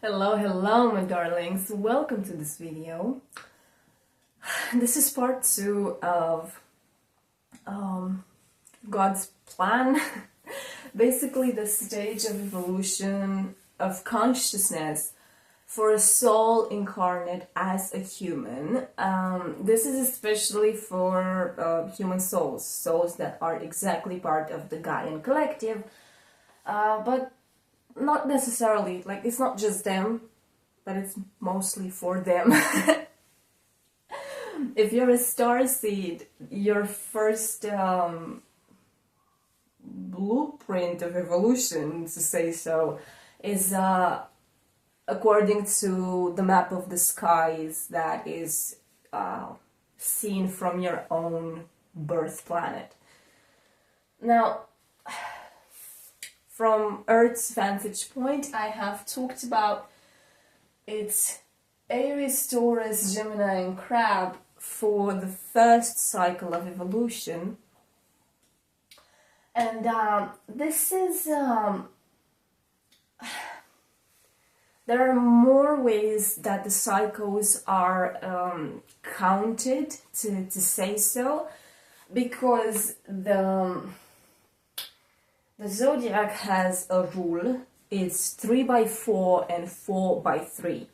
Hello my darlings, welcome to this video. This is part 2 of God's plan. Basically the stage of evolution of consciousness for a soul incarnate as a human. This is especially for human souls that are exactly part of the Gaian collective, but not necessarily, like, it's not just them, but it's mostly for them. If you're a starseed, your first blueprint of evolution, to say so, is according to the map of the skies that is seen from your own birth planet. Now, from Earth's vantage point, I have talked about its Aries, Taurus, Gemini and Crab for the first cycle of evolution. And this is... there are more ways that the cycles are counted, to say so, because the zodiac has a rule. It's 3x4 and 4x3.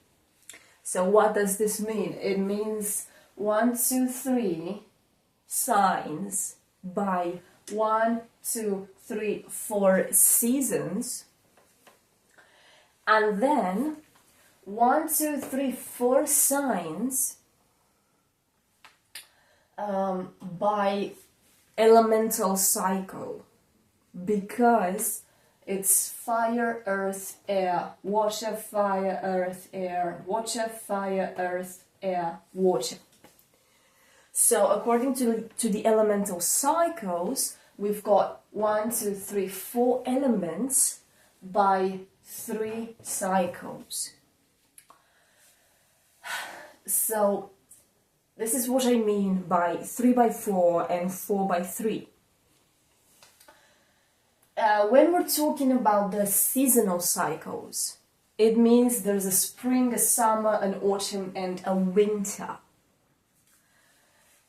So what does this mean? It means 1, 2, 3 signs by 1, 2, 3, 4 seasons, and then 1, 2, 3, 4 signs by elemental cycle. Because it's fire, earth, air, water, fire, earth, air, water, fire, earth, air, water. So according to the elemental cycles, we've got 1, 2, 3, 4 elements by 3 cycles. So this is what I mean by 3x4 and 4x3. When we're talking about the seasonal cycles, it means there's a spring, a summer, an autumn, and a winter.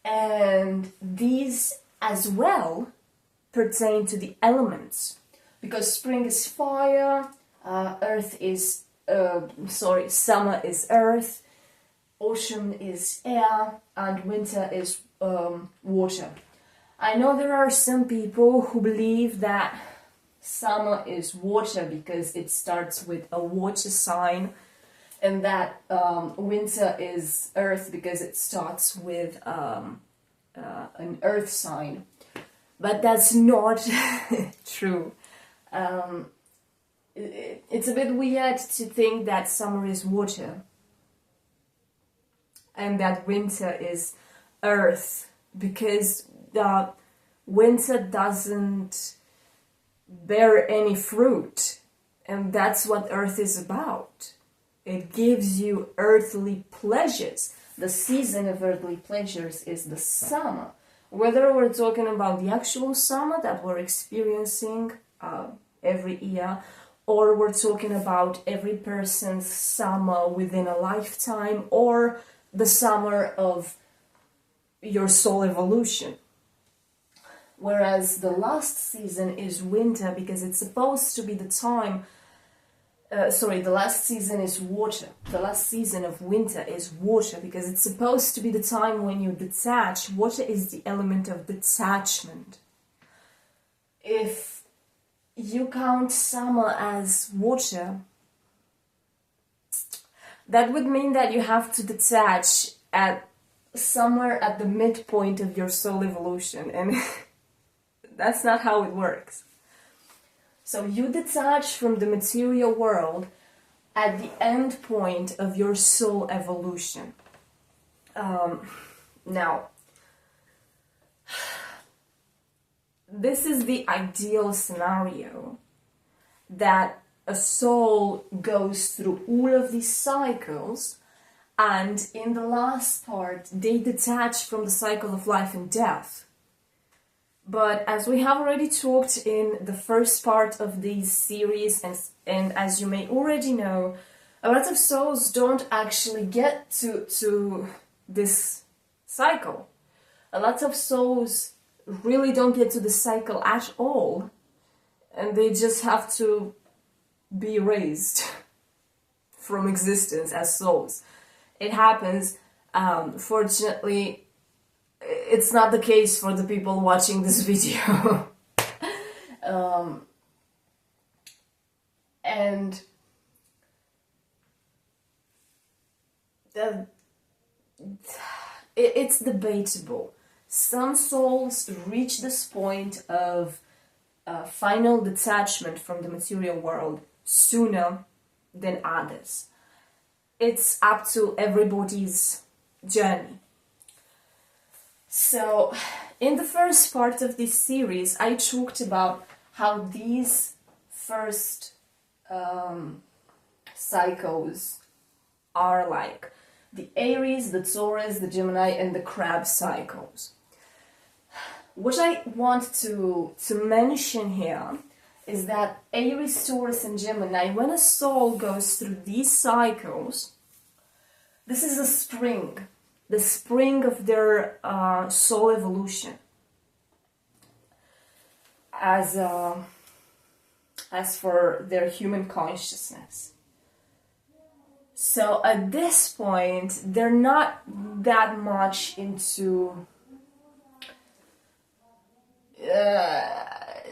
And these as well pertain to the elements, because spring is fire, summer is earth, autumn is air, and winter is water. I know there are some people who believe that summer is water because it starts with a water sign, and that winter is earth because it starts with an earth sign. But that's not true. It's a bit weird to think that summer is water and that winter is earth, because the winter doesn't bear any fruit, and that's what earth is about. It gives you earthly pleasures. The season of earthly pleasures is the summer. Whether we're talking about the actual summer that we're experiencing every year, or we're talking about every person's summer within a lifetime, or the summer of your soul evolution. Whereas the last season is winter because it's supposed to be the time, the last season is water. The last season of winter is water because it's supposed to be the time when you detach. Water is the element of detachment. If you count summer as water, that would mean that you have to detach at somewhere at the midpoint of your soul evolution, and that's not how it works. So you detach from the material world at the end point of your soul evolution. Now, this is the ideal scenario, that a soul goes through all of these cycles, and in the last part they detach from the cycle of life and death. But as we have already talked in the first part of this series, and as you may already know, A lot of souls don't actually get to this cycle. A lot of souls really don't get to the cycle at all, and they just have to be raised from existence as souls. It happens. Fortunately, it's not the case for the people watching this video. And it's debatable. Some souls reach this point of final detachment from the material world sooner than others. It's up to everybody's journey. So, in the first part of this series, I talked about how these first cycles are like the Aries, the Taurus, the Gemini, and the Crab cycles. What I want to mention here is that Aries, Taurus, and Gemini, when a soul goes through these cycles, this is a spring, the spring of their soul evolution. As for their human consciousness. So at this point, they're not that much into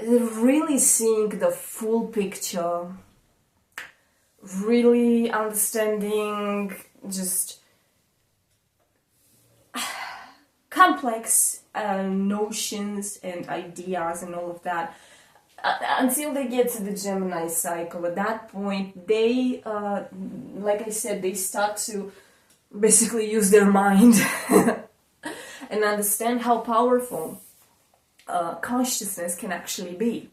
really seeing the full picture, really understanding just complex notions and ideas and all of that. Until they get to the Gemini cycle. At that point, they, like I said, they start to basically use their mind and understand how powerful consciousness can actually be.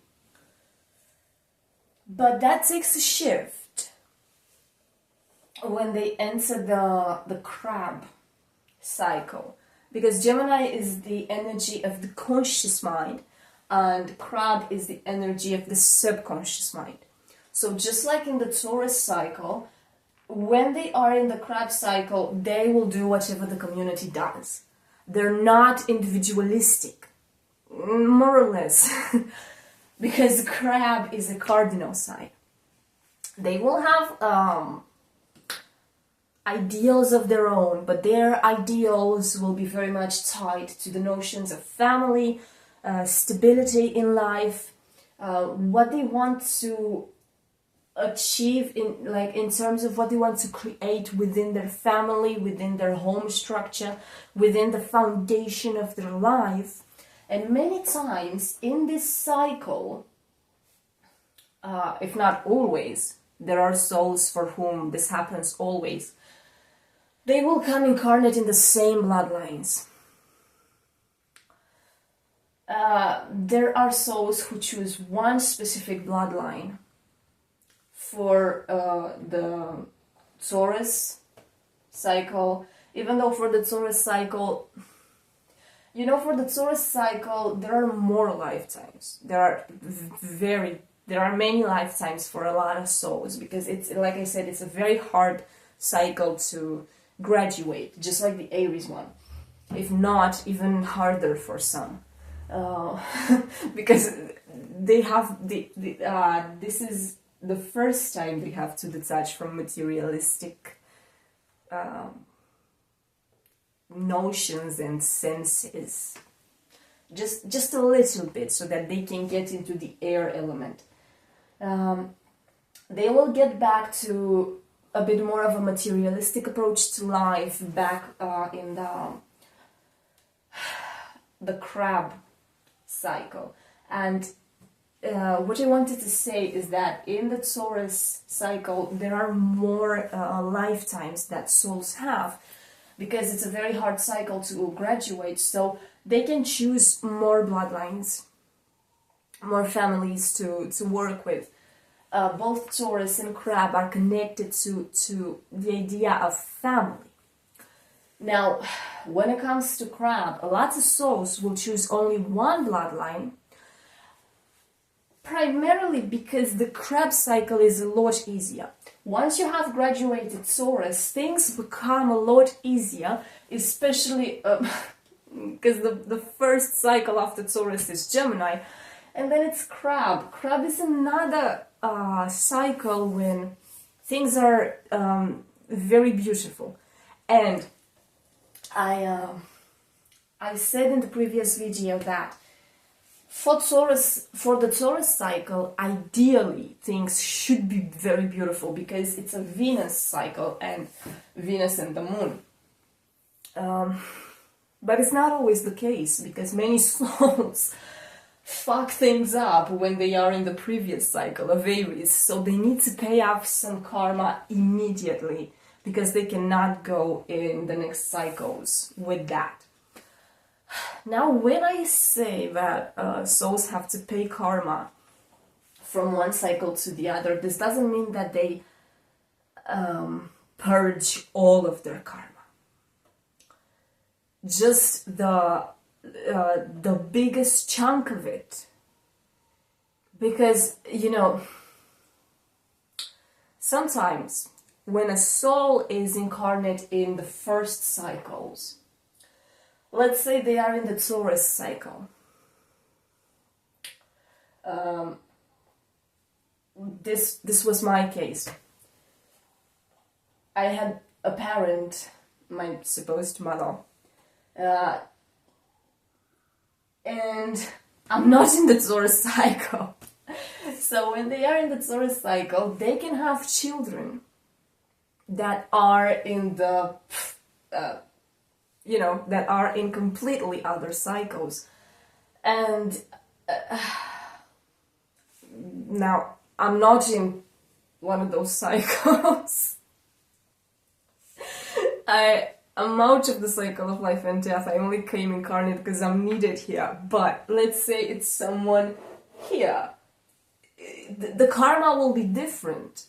But that takes a shift when they enter the Crab cycle, because Gemini is the energy of the conscious mind, and Crab is the energy of the subconscious mind. So just like in the Taurus cycle, when they are in the Crab cycle, they will do whatever the community does. They're not individualistic, more or less, because Crab is a cardinal sign. They will have ideals of their own, but their ideals will be very much tied to the notions of family, stability in life, what they want to achieve in terms of what they want to create within their family, within their home structure, within the foundation of their life. And many times in this cycle, if not always, there are souls for whom this happens always, they will come incarnate in the same bloodlines. There are souls who choose one specific bloodline for the Taurus cycle, even though for the Taurus cycle, for the Taurus cycle, there are more lifetimes. There are many lifetimes for a lot of souls, because it's, like I said, it's a very hard cycle to graduate, just like the Aries one, if not even harder for some. Because they have this is the first time they have to detach from materialistic notions and senses, just a little bit, so that they can get into the air element. They will get back to a bit more of a materialistic approach to life back in the Crab cycle. And what I wanted to say is that in the Taurus cycle, there are more lifetimes that souls have, because it's a very hard cycle to graduate, so they can choose more bloodlines, more families to work with. Both Taurus and Crab are connected to the idea of family. Now, when it comes to Crab, a lot of souls will choose only one bloodline, primarily because the crab cycle is a lot easier. Once you have graduated Taurus, things become a lot easier, especially because the first cycle after Taurus is Gemini, and then it's crab. Crab is another cycle when things are very beautiful. And I said in the previous video that for the Taurus cycle, ideally things should be very beautiful because it's a Venus cycle and Venus and the moon. But it's not always the case because many souls fuck things up when they are in the previous cycle of Aries, so they need to pay off some karma immediately because they cannot go in the next cycles with that. Now, when I say that souls have to pay karma from one cycle to the other, this doesn't mean that they purge all of their karma. Just the biggest chunk of it. Because, you know, sometimes when a soul is incarnate in the first cycles, let's say they are in the Taurus cycle. This was my case. I had a parent, my supposed mother, and I'm not in the Taurus cycle. So when they are in the Taurus cycle, they can have children that are in the that are in completely other cycles. And now, I'm not in one of those cycles. I'm out of the cycle of life and death. I only came incarnate because I'm needed here. But let's say it's someone here. The karma will be different.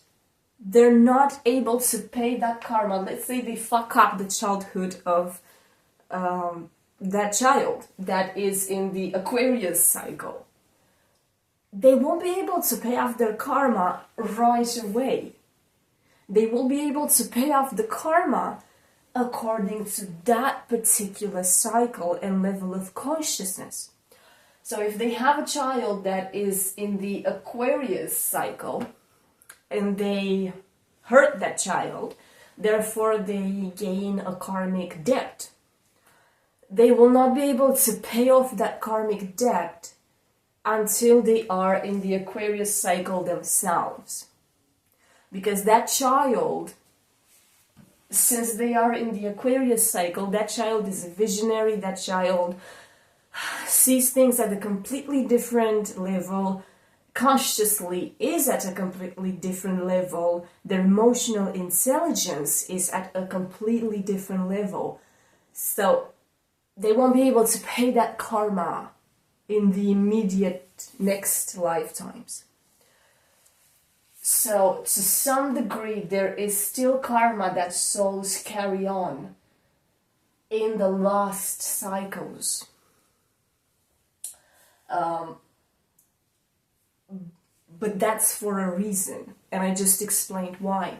They're not able to pay that karma. Let's say they fuck up the childhood of that child that is in the Aquarius cycle. They won't be able to pay off their karma right away. They will be able to pay off the karma according to that particular cycle and level of consciousness. So if they have a child that is in the Aquarius cycle and they hurt that child, therefore they gain a karmic debt. They will not be able to pay off that karmic debt until they are in the Aquarius cycle themselves. Because that child, since they are in the Aquarius cycle, that child is a visionary, that child sees things at a completely different level, consciously is at a completely different level, their emotional intelligence is at a completely different level. So they won't be able to pay that karma in the immediate next lifetimes. So, to some degree, there is still karma that souls carry on in the last cycles. But that's for a reason, and I just explained why.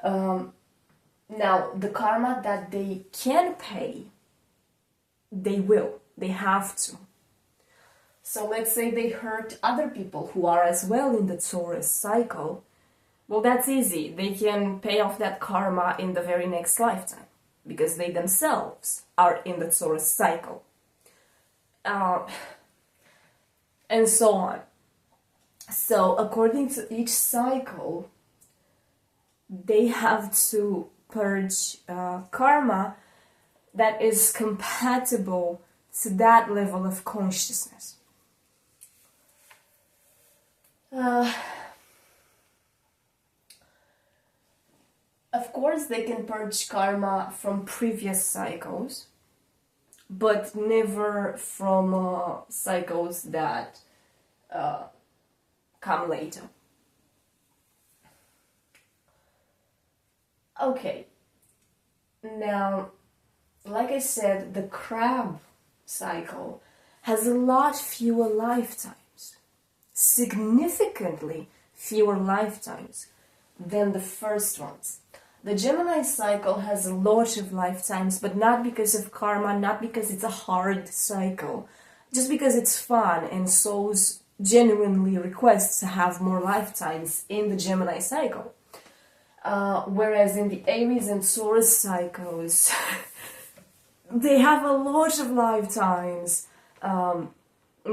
Now, the karma that they can pay, they will. They have to. So let's say they hurt other people who are as well in the Taurus cycle. Well, that's easy. They can pay off that karma in the very next lifetime because they themselves are in the Taurus cycle. And so on. So according to each cycle, they have to purge karma that is compatible to that level of consciousness. Of course, they can purge karma from previous cycles, but never from cycles that come later. Okay, now, like I said, the crab cycle has a lot fewer lifetimes. significantly fewer lifetimes than the first ones. The Gemini cycle has a lot of lifetimes, but not because of karma, not because it's a hard cycle, just because it's fun and souls genuinely request to have more lifetimes in the Gemini cycle. Whereas in the Aries and Taurus cycles, they have a lot of lifetimes,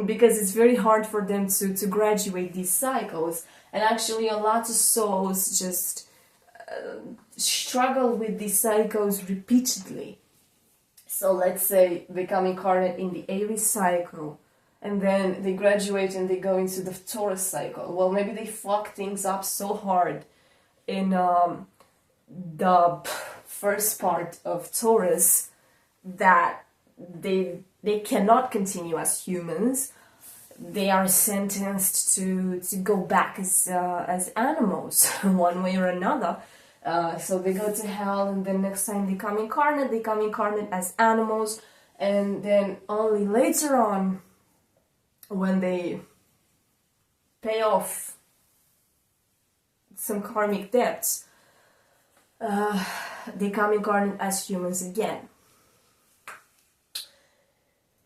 because it's very hard for them to graduate these cycles. And actually a lot of souls just struggle with these cycles repeatedly. So let's say they come incarnate in the Aries cycle, and then they graduate and they go into the Taurus cycle. Well, maybe they fuck things up so hard in the first part of Taurus that they cannot continue as humans. They are sentenced to go back as animals, one way or another. So they go to hell, and then next time they come incarnate as animals, and then only later on, when they pay off some karmic debts, they come incarnate as humans again.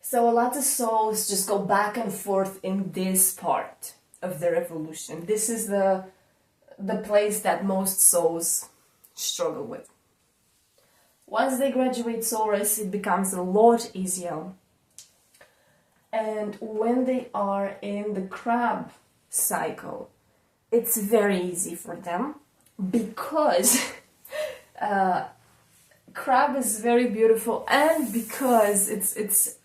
So a lot of souls just go back and forth in this part of their evolution. This is the place that most souls struggle with. Once they graduate Taurus, it becomes a lot easier. And when they are in the crab cycle, it's very easy for them, because crab is very beautiful, and because it's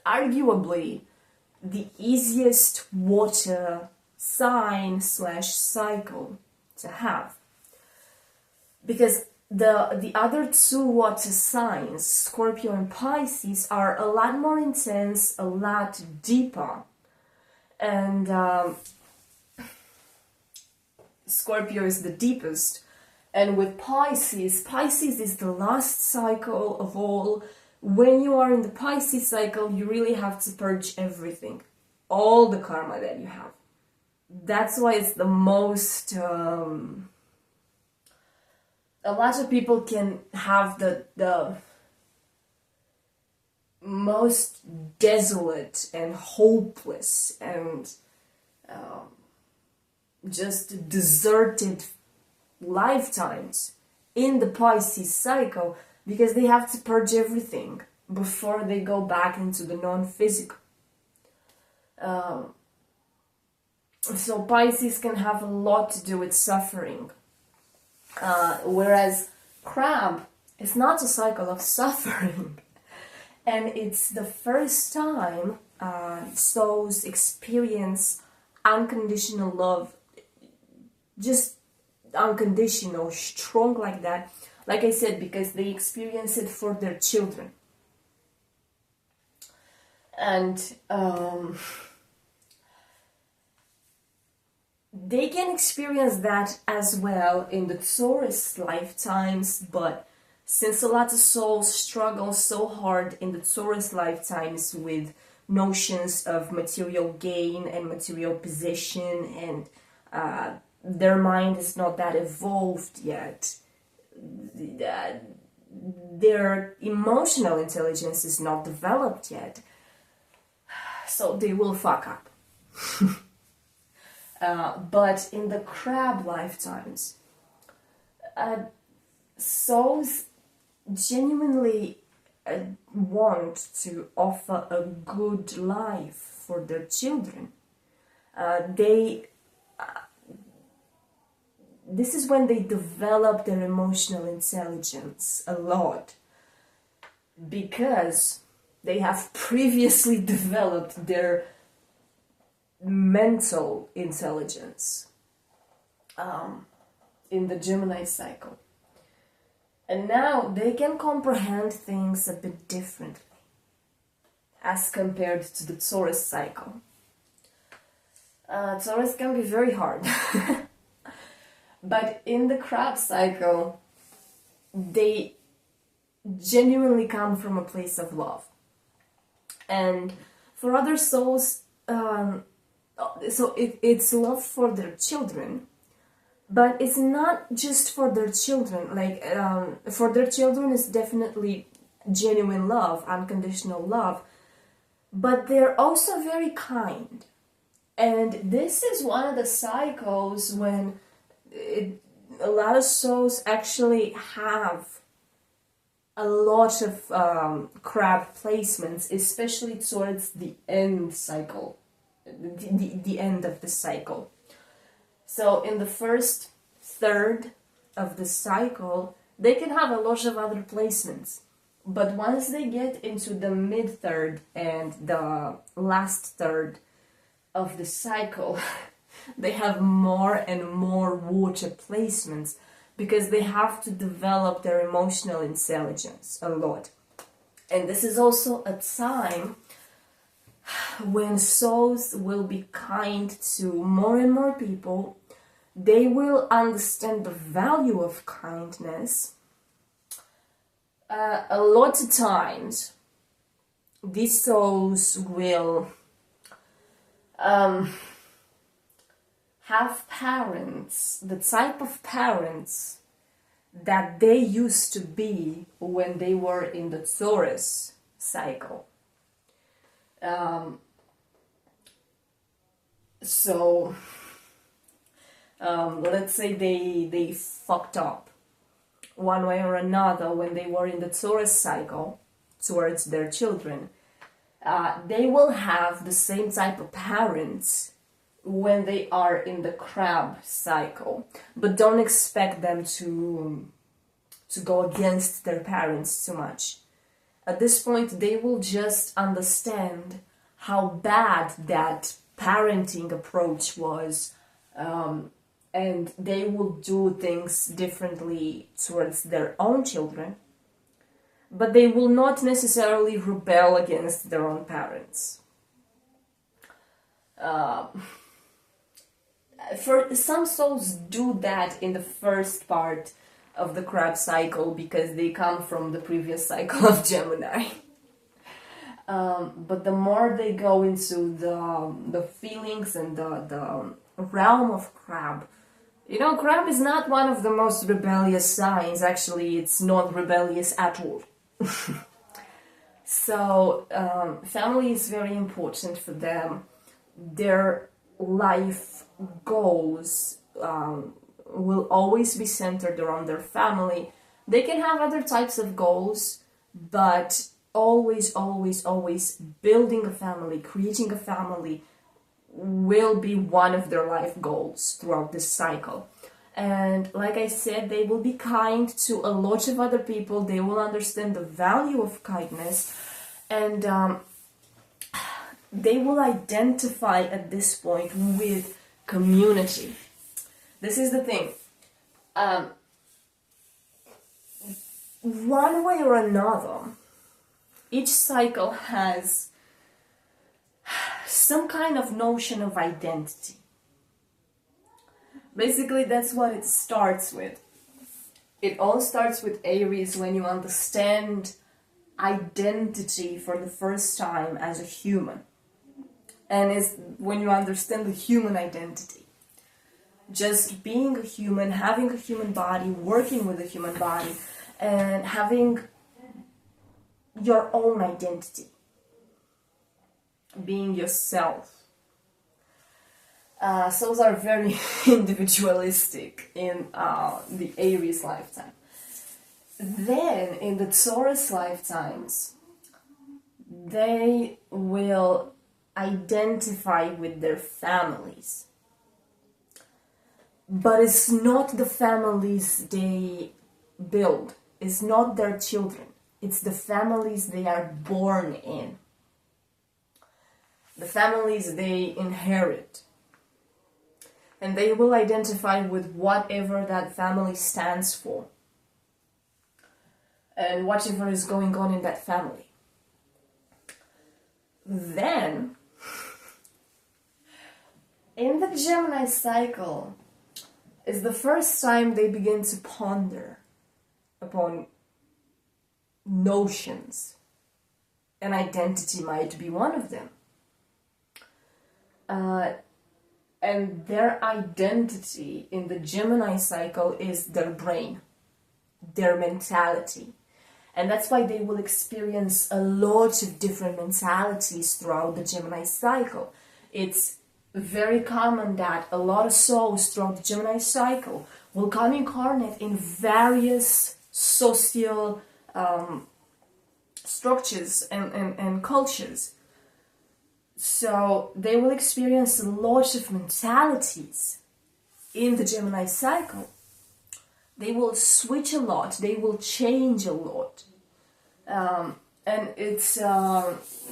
arguably the easiest water sign / cycle to have. Because the other two water signs, Scorpio and Pisces, are a lot more intense, a lot deeper. And Scorpio is the deepest. And with Pisces is the last cycle of all. When you are in the Pisces cycle, you really have to purge everything, all the karma that you have. That's why it's the most... a lot of people can have the most desolate and hopeless and just deserted lifetimes in the Pisces cycle, because they have to purge everything before they go back into the non-physical. So Pisces can have a lot to do with suffering. Whereas crab is not a cycle of suffering. And it's the first time souls experience unconditional love, just unconditional, strong like that. Like I said, because they experience it for their children. And they can experience that as well in the Taurus lifetimes, but since a lot of souls struggle so hard in the Taurus lifetimes with notions of material gain and material possession, and their mind is not that evolved yet, their emotional intelligence is not developed yet, so they will fuck up. But in the crab lifetimes, souls genuinely want to offer a good life for their children. This is when they develop their emotional intelligence a lot, because they have previously developed their mental intelligence in the Gemini cycle. And now they can comprehend things a bit differently as compared to the Taurus cycle. Taurus can be very hard. But in the crab cycle, they genuinely come from a place of love. And For other souls, so it's love for their children, but it's not just for their children. Like, for their children is definitely genuine love, unconditional love, but they're also very kind. And this is one of the cycles when a lot of souls actually have a lot of crab placements, especially towards the end cycle, the end of the cycle. So in the first third of the cycle, they can have a lot of other placements. But once they get into the mid-third and the last third of the cycle, they have more and more water placements, because they have to develop their emotional intelligence a lot. And this is also a time when souls will be kind to more and more people. They will understand the value of kindness. A lot of times, these souls will have parents, the type of parents that they used to be when they were in the Taurus cycle. Let's say they fucked up one way or another when they were in the Taurus cycle towards their children. They will have the same type of parents when they are in the crab cycle, but don't expect them to go against their parents too much. At this point, they will just understand how bad that parenting approach was, and they will do things differently towards their own children, but they will not necessarily rebel against their own parents. For some souls do that in the first part of the crab cycle because they come from the previous cycle of Gemini. But the more they go into the feelings and the realm of crab, crab is not one of the most rebellious signs. Actually, it's not rebellious at all. So, family is very important for them. Their life goals will always be centered around their family. They can have other types of goals, but always building a family, creating a family will be one of their life goals throughout this cycle. And like I said, they will be kind to a lot of other people. They will understand the value of kindness, and they will identify at this point with community. This is the thing. One way or another, each cycle has some kind of notion of identity. Basically, that's what it starts with. It all starts with Aries when you understand identity for the first time as a human. And it's when you understand the human identity. Just being a human, having a human body, working with a human body, and having your own identity. Being yourself. Souls are very individualistic in the Aries lifetime. Then, in the Taurus lifetimes, they will identify with their families. But it's not the families they build. It's not their children. It's the families they are born in. The families they inherit. And they will identify with whatever that family stands for. And whatever is going on in that family. Then, in the Gemini cycle, is the first time they begin to ponder upon notions. And identity might be one of them. and their identity in the Gemini cycle is their brain, their mentality. And that's why they will experience a lot of different mentalities throughout the Gemini cycle. It's very common that a lot of souls throughout the Gemini cycle will come incarnate in various social structures and cultures. So they will experience a lot of mentalities in the Gemini cycle. They will switch a lot, they will change a lot. And it's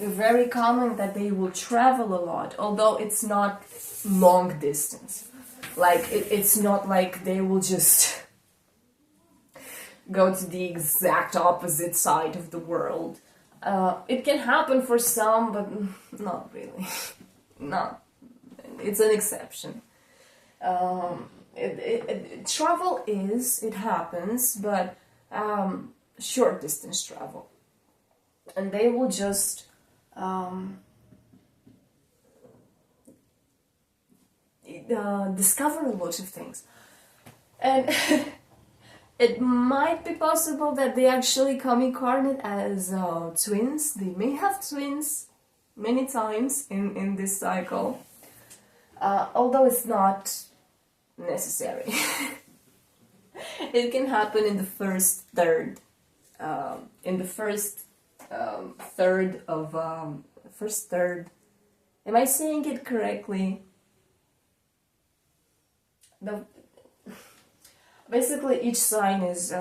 very common that they will travel a lot, although it's not long distance. Like, it's not like they will just go to the exact opposite side of the world. It can happen for some, but not really. No, it's an exception. Travel it happens, but short distance travel. And they will just discover a lot of things. And it might be possible that they actually come incarnate as twins. They may have twins many times in this cycle, although it's not necessary. It can happen in the first third. First third. Am I saying it correctly? Basically, each sign is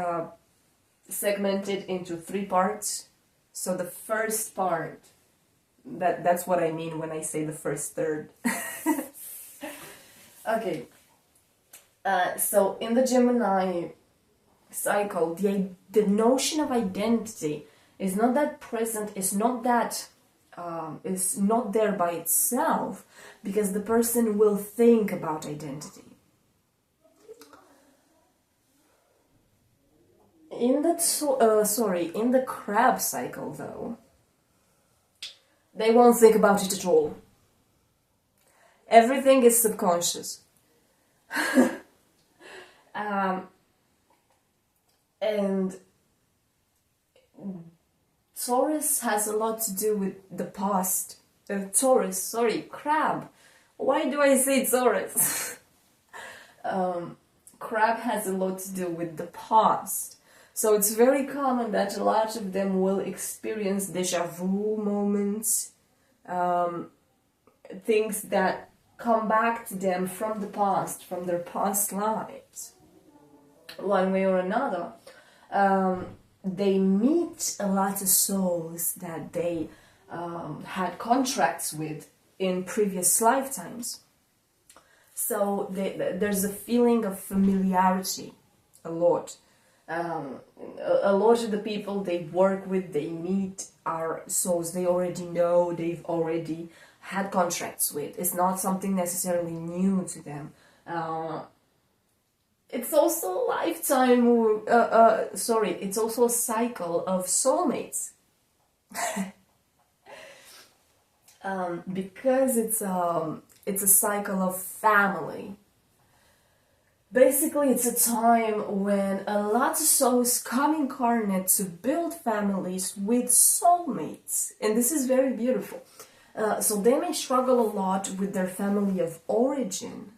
segmented into 3 parts. So the first part, that's what I mean when I say the first third. Okay. So in the Gemini cycle, the notion of identity is not that present, is not there by itself, because the person will think about identity. In the Crab cycle, though, they won't think about it at all. Everything is subconscious. And Taurus has a lot to do with the past. Crab. Why do I say Taurus? Crab has a lot to do with the past. So it's very common that a lot of them will experience deja vu moments, things that come back to them from the past, from their past lives, one way or another. They meet a lot of souls that they had contracts with in previous lifetimes. So there's a feeling of familiarity a lot. A lot of the people they work with, they meet, are souls they already know, they've already had contracts with. It's not something necessarily new to them. It's also a lifetime, it's also a cycle of soulmates. Because it's a cycle of family. Basically, it's a time when a lot of souls come incarnate to build families with soulmates. And this is very beautiful. So they may struggle a lot with their family of origin,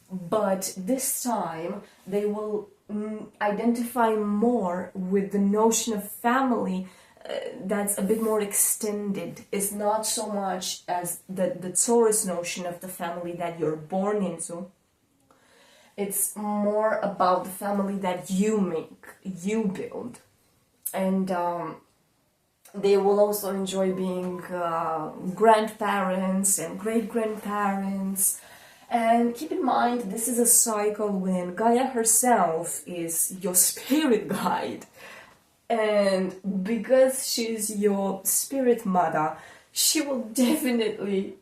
but this time they will identify more with the notion of family that's a bit more extended. It's not so much as the Taurus notion of the family that you're born into. It's more about the family that you make, you build. And they will also enjoy being grandparents and great-grandparents. And keep in mind, this is a cycle when Gaia herself is your spirit guide. And because she's your spirit mother, she will definitely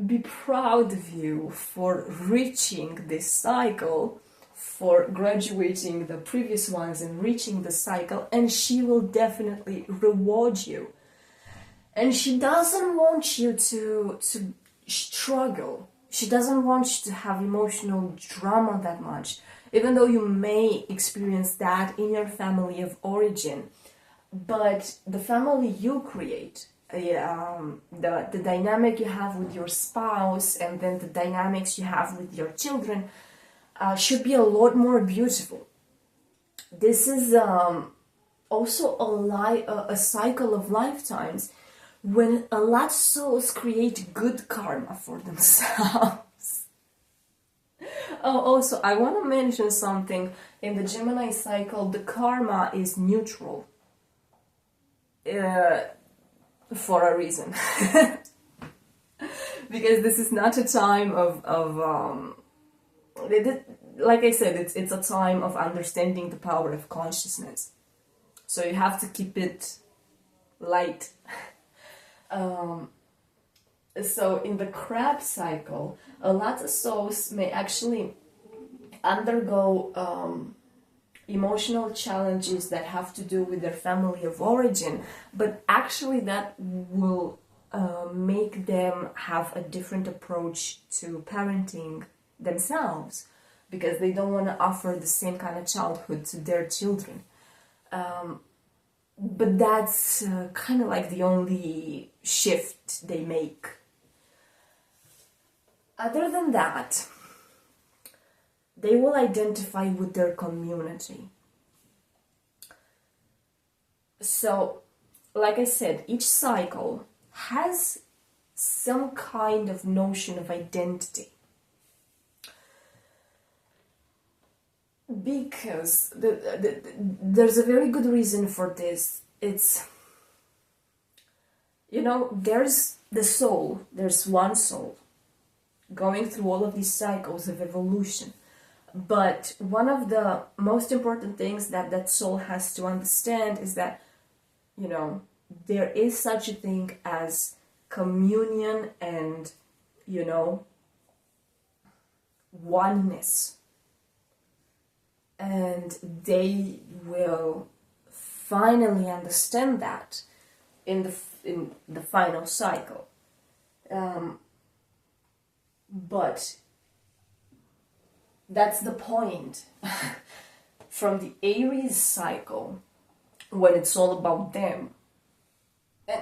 be proud of you for reaching this cycle, for graduating the previous ones and reaching the cycle, and she will definitely reward you. And she doesn't want you to struggle. She doesn't want you to have emotional drama that much, even though you may experience that in your family of origin. But the family you create, the dynamic you have with your spouse, and then the dynamics you have with your children, should be a lot more beautiful. This is also a cycle of lifetimes when a lot of souls create good karma for themselves. Oh, also, I want to mention something. In the Gemini cycle, the karma is neutral. For a reason. Because this is not a time of like I said, it's a time of understanding the power of consciousness. So you have to keep it light. So in the crab cycle, a lot of souls may actually undergo emotional challenges that have to do with their family of origin, but actually that will make them have a different approach to parenting themselves, because they don't want to offer the same kind of childhood to their children. But that's kind of like the only shift they make. Other than that, they will identify with their community. So, like I said, each cycle has some kind of notion of identity. Because there's a very good reason for this. It's, there's the soul, there's one soul going through all of these cycles of evolution. But one of the most important things that soul has to understand is that, there is such a thing as communion and, oneness. And they will finally understand that in the final cycle. But that's the point. From the Aries cycle, when it's all about them,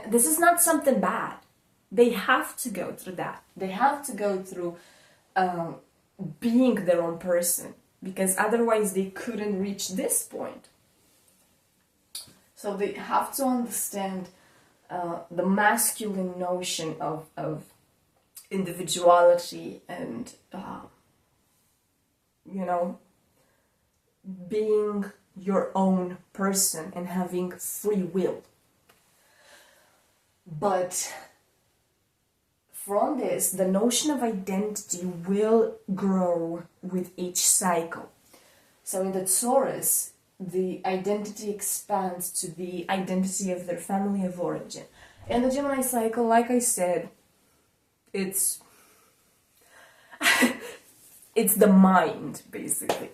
this is not something bad. They have to go through that. They have to go through being their own person, because otherwise they couldn't reach this point. So they have to understand the masculine notion of individuality and, being your own person and having free will. But from this, the notion of identity will grow with each cycle. So in the Taurus, the identity expands to the identity of their family of origin. In the Gemini cycle, like I said, it's it's the mind, basically.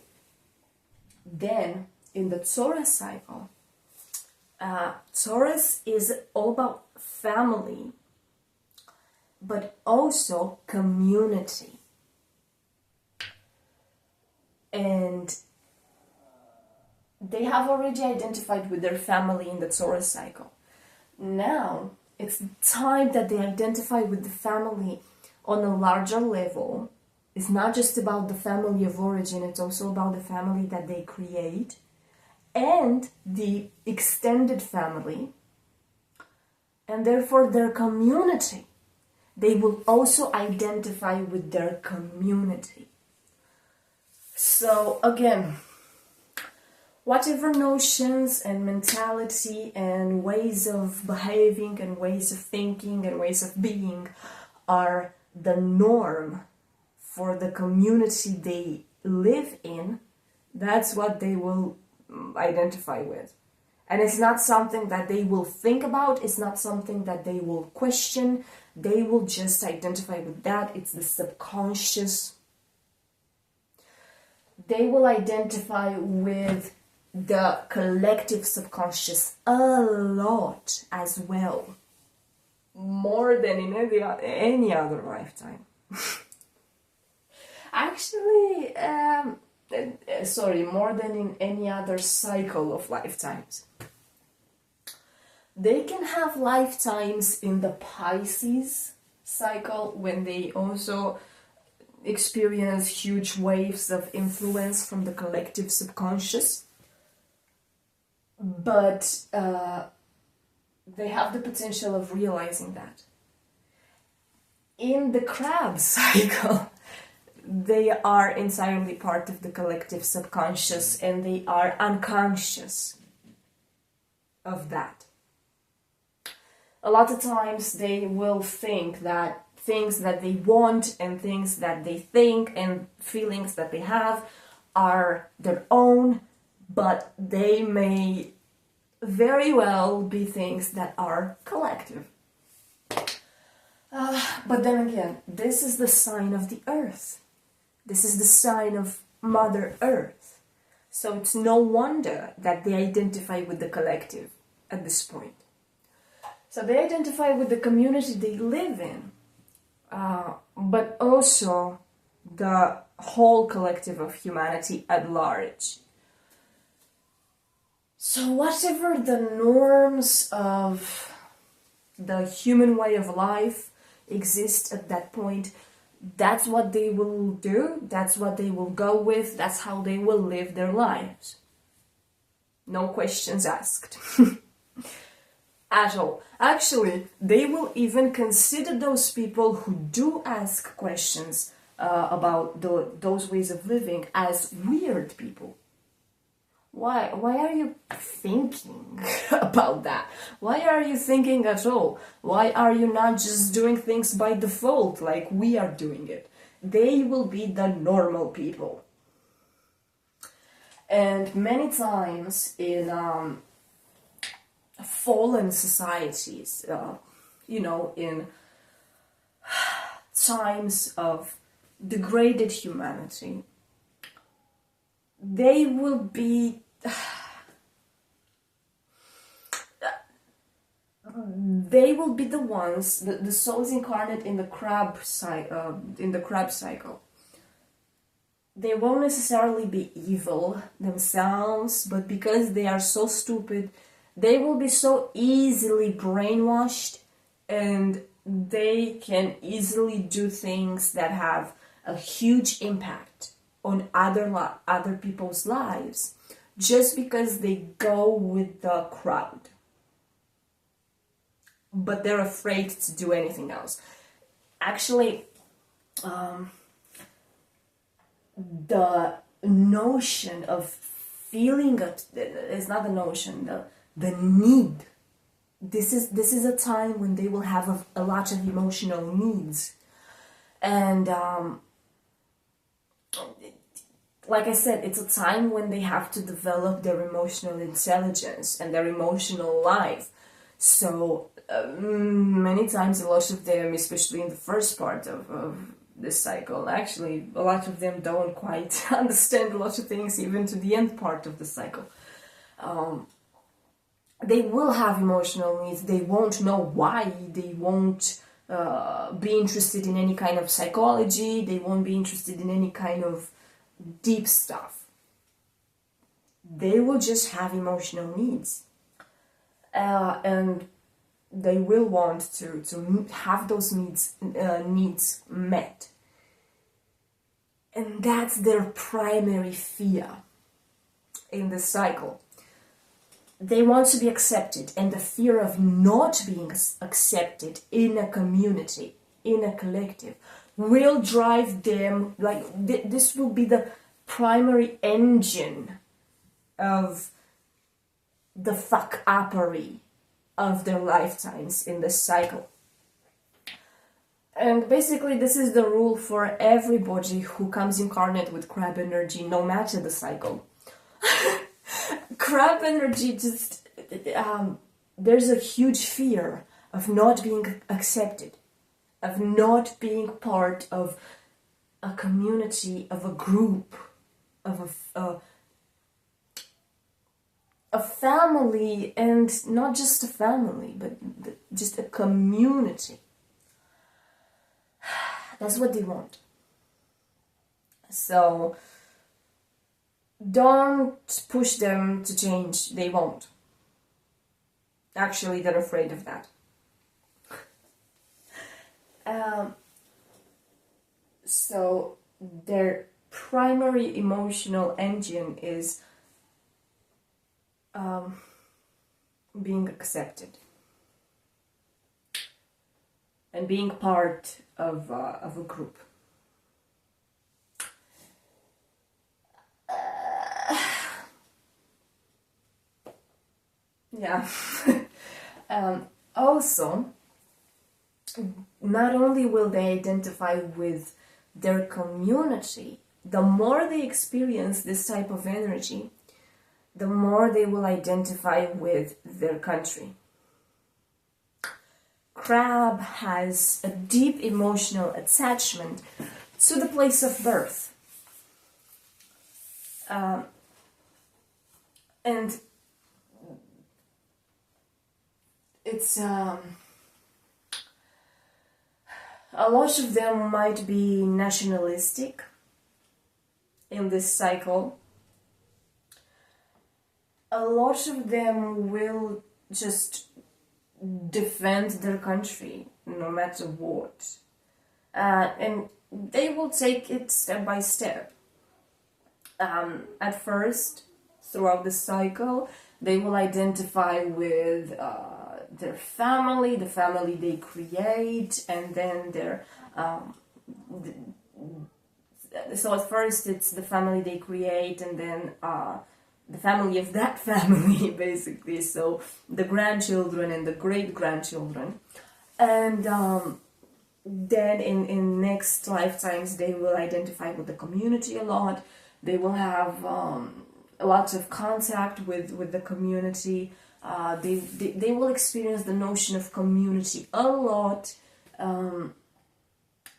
Then, in the Taurus cycle, Taurus is all about family, but also community. And they have already identified with their family in the Taurus cycle. Now, it's time that they identify with the family on a larger level. It's not just about the family of origin, it's also about the family that they create and the extended family, and therefore their community. They will also identify with their community. So again, whatever notions and mentality and ways of behaving and ways of thinking and ways of being are the norm for the community they live in, that's what they will identify with. And it's not something that they will think about, it's not something that they will question, they will just identify with that. It's the subconscious. They will identify with the collective subconscious a lot as well. more than in any other lifetime. Actually, sorry, more than in any other cycle of lifetimes. They can have lifetimes in the Pisces cycle when they also experience huge waves of influence from the collective subconscious. But they have the potential of realizing that. In the Crab cycle, they are entirely part of the collective subconscious and they are unconscious of that. A lot of times they will think that things that they want and things that they think and feelings that they have are their own, but they may very well be things that are collective. But then again, this is the sign of the earth. This is the sign of Mother Earth. So it's no wonder that they identify with the collective at this point. So they identify with the community they live in, but also the whole collective of humanity at large. So whatever the norms of the human way of life exist at that point, that's what they will do, that's what they will go with, that's how they will live their lives. No questions asked. At all. Actually, they will even consider those people who do ask questions about those ways of living as weird people. Why are you thinking about that? Why are you thinking at all? Why are you not just doing things by default like we are doing it? They will be the normal people. And many times in fallen societies, in times of degraded humanity, they will be the ones, the souls incarnate in the crab cycle. They won't necessarily be evil themselves, but because they are so stupid, they will be so easily brainwashed, and they can easily do things that have a huge impact on other people's lives, just because they go with the crowd. But they're afraid to do anything else. Actually, the notion of feeling is not the notion, the need. This is a time when they will have a lot of emotional needs. And like I said, it's a time when they have to develop their emotional intelligence and their emotional life. So many times, a lot of them, especially in the first part of this cycle, actually a lot of them don't quite understand a lot of things even to the end part of the cycle. They will have emotional needs. They won't know why. They won't be interested in any kind of psychology. They won't be interested in any kind of deep stuff. They will just have emotional needs. And they will want to have those needs met. And that's their primary fear in the cycle. They want to be accepted, and the fear of not being accepted in a community, in a collective, will drive them, like, this will be the primary engine of the fuck-uppery of their lifetimes in this cycle. And basically this is the rule for everybody who comes incarnate with crab energy, no matter the cycle. Crab energy just, there's a huge fear of not being accepted, of not being part of a community, of a group, of a family, and not just a family, but just a community. That's what they want. So don't push them to change. They won't. Actually, they're afraid of that. So their primary emotional engine is being accepted and being part of a group. Yeah. Also, not only will they identify with their community, the more they experience this type of energy, the more they will identify with their country. Crab has a deep emotional attachment to the place of birth. And it's a lot of them might be nationalistic in this cycle. A lot of them will just defend their country no matter what. And they will take it step by step. At first, throughout the cycle, they will identify with their family, the family they create, and then their so at first it's the family they create, and then the family of that family, basically. So the grandchildren and the great-grandchildren, and then in next lifetimes they will identify with the community a lot. They will have lots of contact with the community. They will experience the notion of community a lot.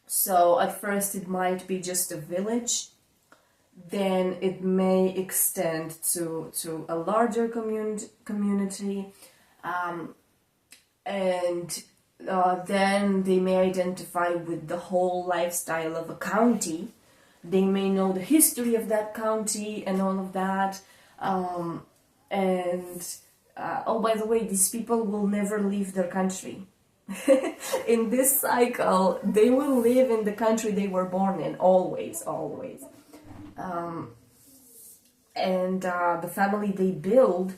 So at first it might be just a village, then it may extend to a larger community, and then they may identify with the whole lifestyle of a county. They may know the history of that county and all of that. Oh, by the way, these people will never leave their country. In this cycle, they will live in the country they were born in, always. And the family they build,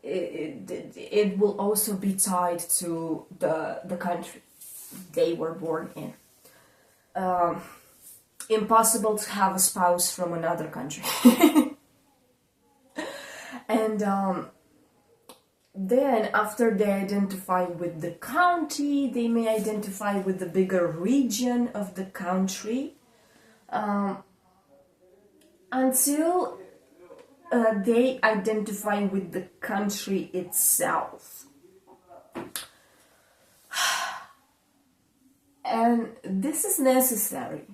it will also be tied to the country they were born in. Impossible to have a spouse from another country. And then after they identify with the county, they may identify with the bigger region of the country, until they identify with the country itself. And this is necessary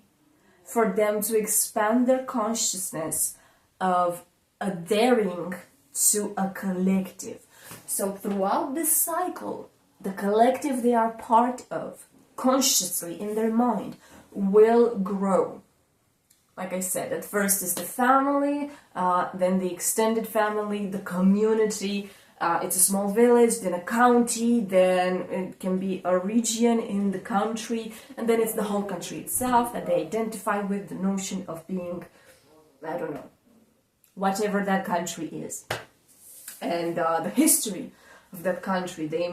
for them to expand their consciousness of adhering to a collective. So throughout this cycle, the collective they are part of, consciously in their mind, will grow. Like I said, at first is the family, then the extended family, the community. It's a small village, then a county, then it can be a region in the country, and then it's the whole country itself that they identify with, the notion of being, I don't know, whatever that country is. And the history of that country, they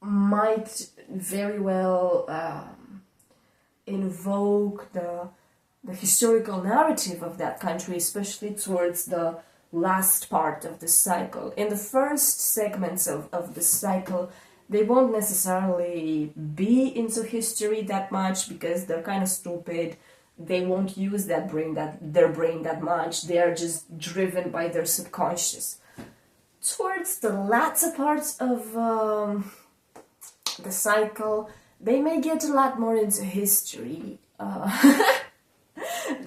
might very well invoke the historical narrative of that country, especially towards the last part of the cycle. In the first segments of the cycle, they won't necessarily be into history that much because they're kind of stupid. They won't use their brain that much. They are just driven by their subconscious. Towards the latter parts of the cycle, they may get a lot more into history.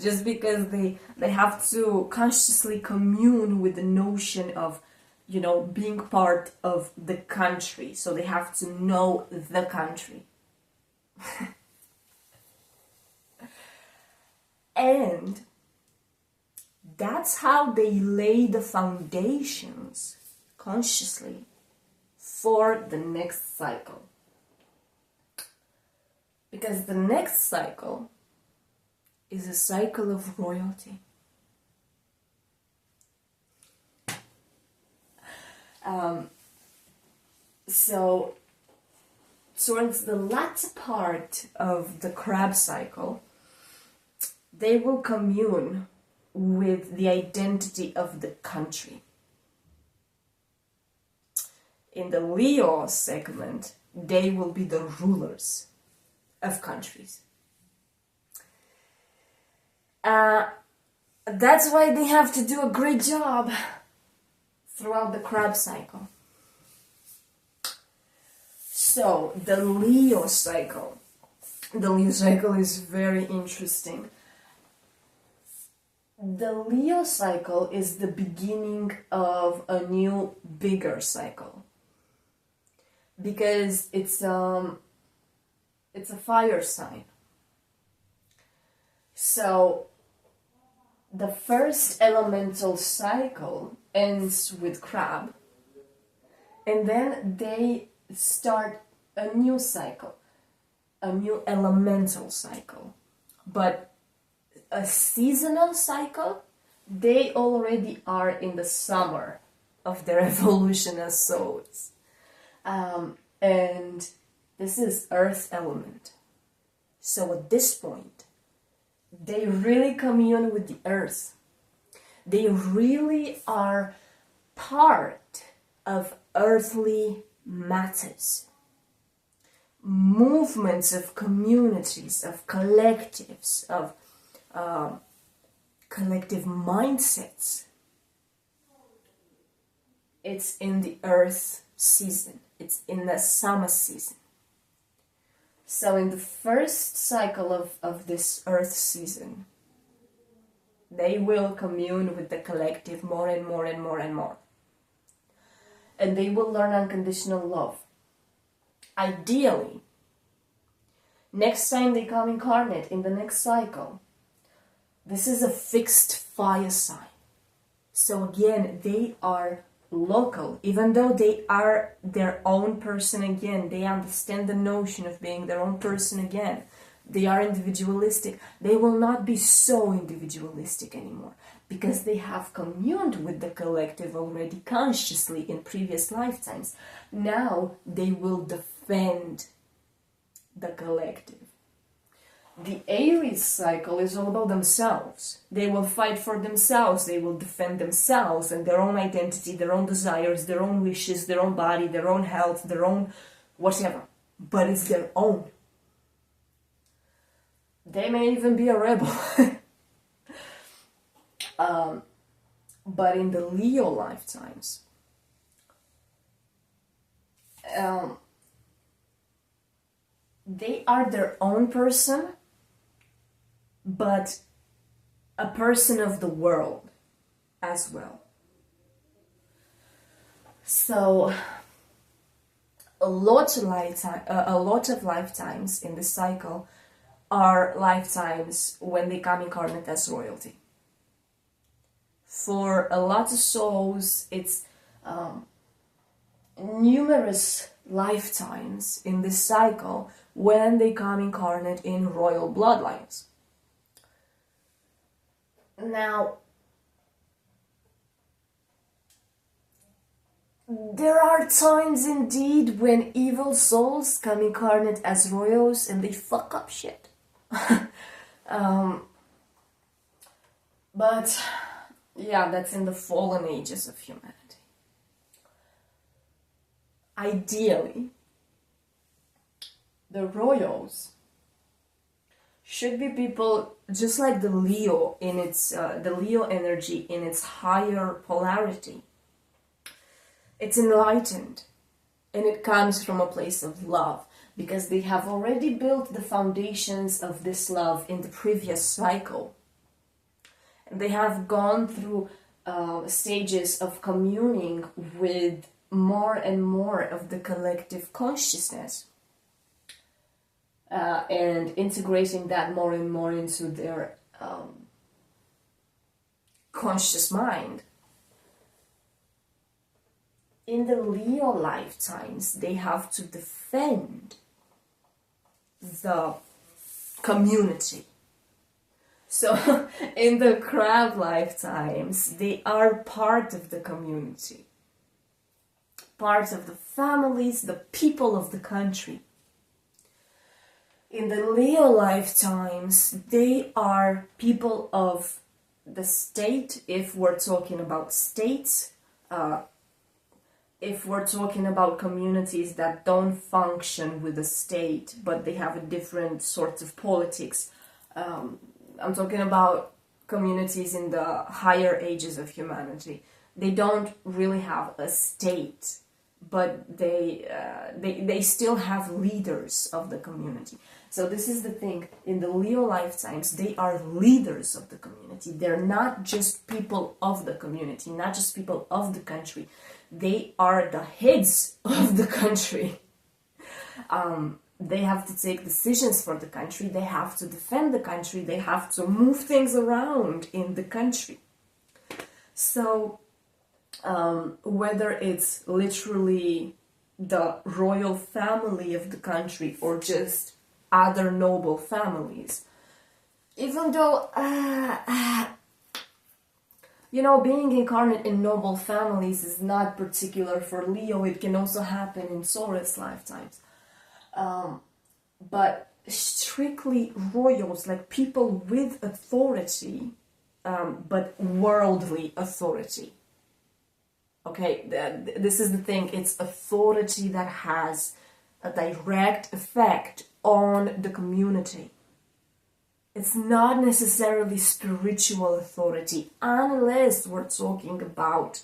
just because they have to consciously commune with the notion of, you know, being part of the country. So they have to know the country. And that's how they lay the foundations consciously for the next cycle. Because the next cycle is a cycle of royalty. So towards the latter part of the crab cycle, they will commune with the identity of the country. In the Leo segment, they will be the rulers of countries. That's why they have to do a great job throughout the crab cycle. So, the Leo cycle. The Leo cycle is very interesting. The Leo cycle is the beginning of a new, bigger cycle. Because it's a fire sign. So, the first elemental cycle ends with crab, and then they start a new cycle, a new elemental cycle. But a seasonal cycle, they already are in the summer of their evolution as souls. And this is earth element. So at this point, they really commune with the earth. They really are part of earthly matters. Movements of communities, of collectives, of collective mindsets. It's in the earth season. It's in the summer season. So in the first cycle of this earth season, they will commune with the collective more and more and more and more. And they will learn unconditional love. Ideally, next time they come incarnate in the next cycle, this is a fixed fire sign. So again, they are local, even though they are their own person again. They understand the notion of being their own person again. They are individualistic. They will not be so individualistic anymore because they have communed with the collective already consciously in previous lifetimes. Now they will defend the collective. The Aries cycle is all about themselves. They will fight for themselves. They will defend themselves and their own identity, their own desires, their own wishes, their own body, their own health, their own whatever. But it's their own. They may even be a rebel. But in the Leo lifetimes, they are their own person, but a person of the world as well. So a lot of lifetimes in the cycle are lifetimes when they come incarnate as royalty. For a lot of souls, it's numerous lifetimes in this cycle when they come incarnate in royal bloodlines. Now, there are times indeed when evil souls come incarnate as royals and they fuck up shit. But yeah, that's in the fallen ages of humanity. Ideally, the royals should be people just like the Leo in its the Leo energy in its higher polarity. It's enlightened, and it comes from a place of love, because they have already built the foundations of this love in the previous cycle. They have gone through stages of communing with more and more of the collective consciousness, and integrating that more and more into their conscious mind. In the Leo lifetimes, they have to defend the community. So in the Crab lifetimes, they are part of the community, part of the families, the people of the country. In the Leo lifetimes, they are people of the state, if we're talking about states, if we're talking about communities that don't function with the state, but they have a different sorts of politics. I'm talking about communities in the higher ages of humanity. They don't really have a state, but they still have leaders of the community. So this is the thing, in the Leo lifetimes, they are leaders of the community. They're not just people of the community, not just people of the country. They are the heads of the country. They have to take decisions for the country. They have to defend the country. They have to move things around in the country. So whether it's literally the royal family of the country or just other noble families, even though being incarnate in noble families is not particular for Leo. It can also happen in Taurus lifetimes, but strictly royals, like people with authority, but worldly authority. Okay, this is the thing, it's authority that has a direct effect on the community. It's not necessarily spiritual authority, unless we're talking about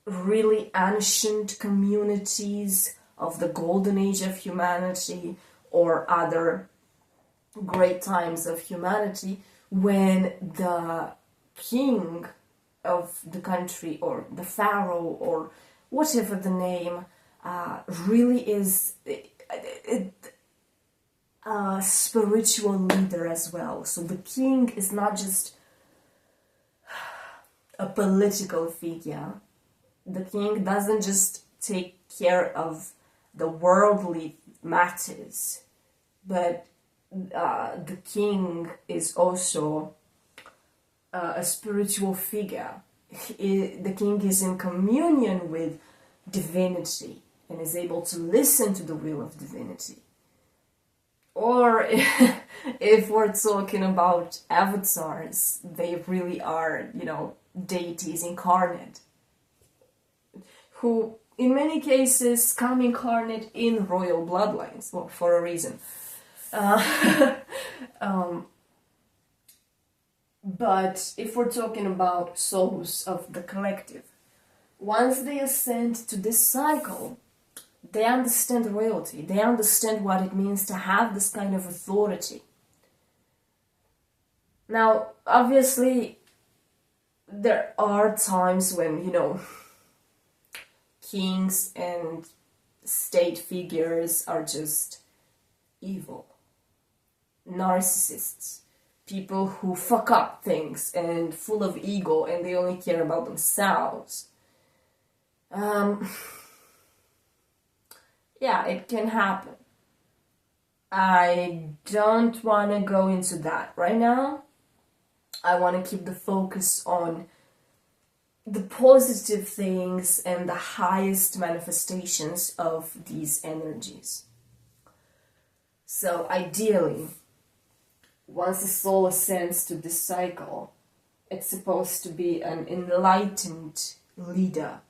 really ancient communities of the golden age of humanity or other great times of humanity, when the king of the country or the pharaoh or whatever the name really is a spiritual leader as well. So the king is not just a political figure. The king doesn't just take care of the worldly matters, but the king is also a spiritual figure. The king is in communion with divinity and is able to listen to the will of divinity. Or if we're talking about avatars, they really are, deities incarnate, who in many cases come incarnate in royal bloodlines, well, for a reason. But if we're talking about souls of the collective, once they ascend to this cycle, they understand royalty. They understand what it means to have this kind of authority. Now, obviously, there are times when, kings and state figures are just evil. Narcissists. People who fuck up things and full of ego and they only care about themselves. Yeah, it can happen. I don't want to go into that right now. I want to keep the focus on the positive things and the highest manifestations of these energies. So ideally, once the soul ascends to this cycle, it's supposed to be an enlightened leader,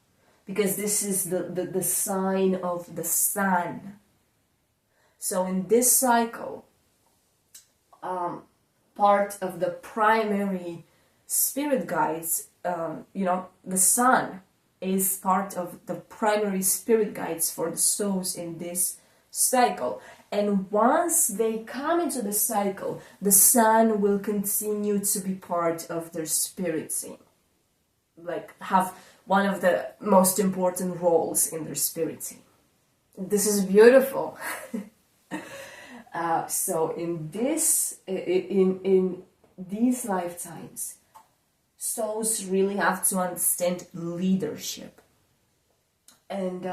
because this is the sign of the sun. So in this cycle, part of the primary spirit guides, the sun is part of the primary spirit guides for the souls in this cycle. And once they come into the cycle, the sun will continue to be part of their spirit scene, like have one of the most important roles in their spirit scene. This is beautiful. So in these lifetimes, souls really have to understand leadership and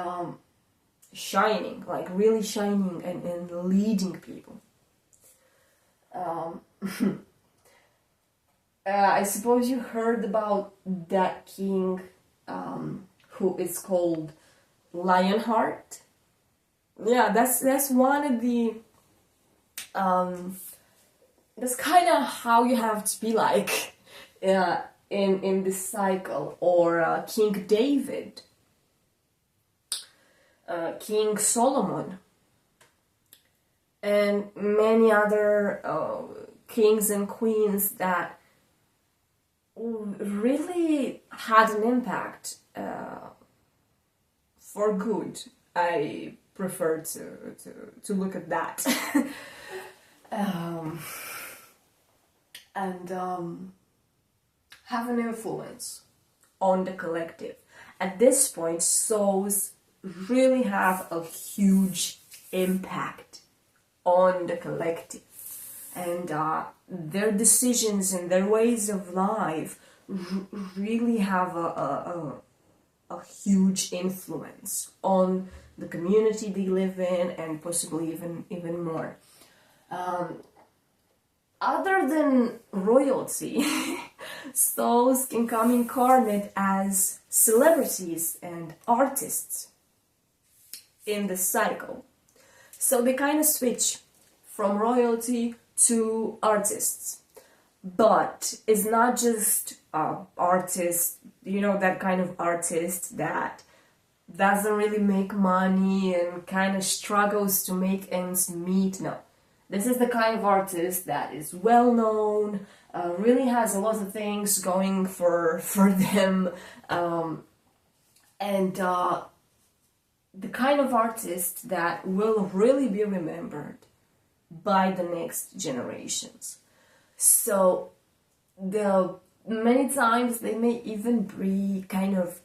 shining, like really shining and leading people. I suppose you heard about that king who is called Lionheart. Yeah, that's one of the that's kind of how you have to be like in this cycle. Or King David, King Solomon, and many other kings and queens that really had an impact for good. I prefer to look at that. And have an influence on the collective. At this point, souls really have a huge impact on the collective, and their decisions and their ways of life really have a huge influence on the community they live in, and possibly even more. Other than royalty, souls can come incarnate as celebrities and artists in the cycle. So they kind of switch from royalty to artists. But it's not just artists, that kind of artist that doesn't really make money and kind of struggles to make ends meet. No. This is the kind of artist that is well known, really has a lot of things going for them, and the kind of artist that will really be remembered by the next generations. So many times they may even be kind of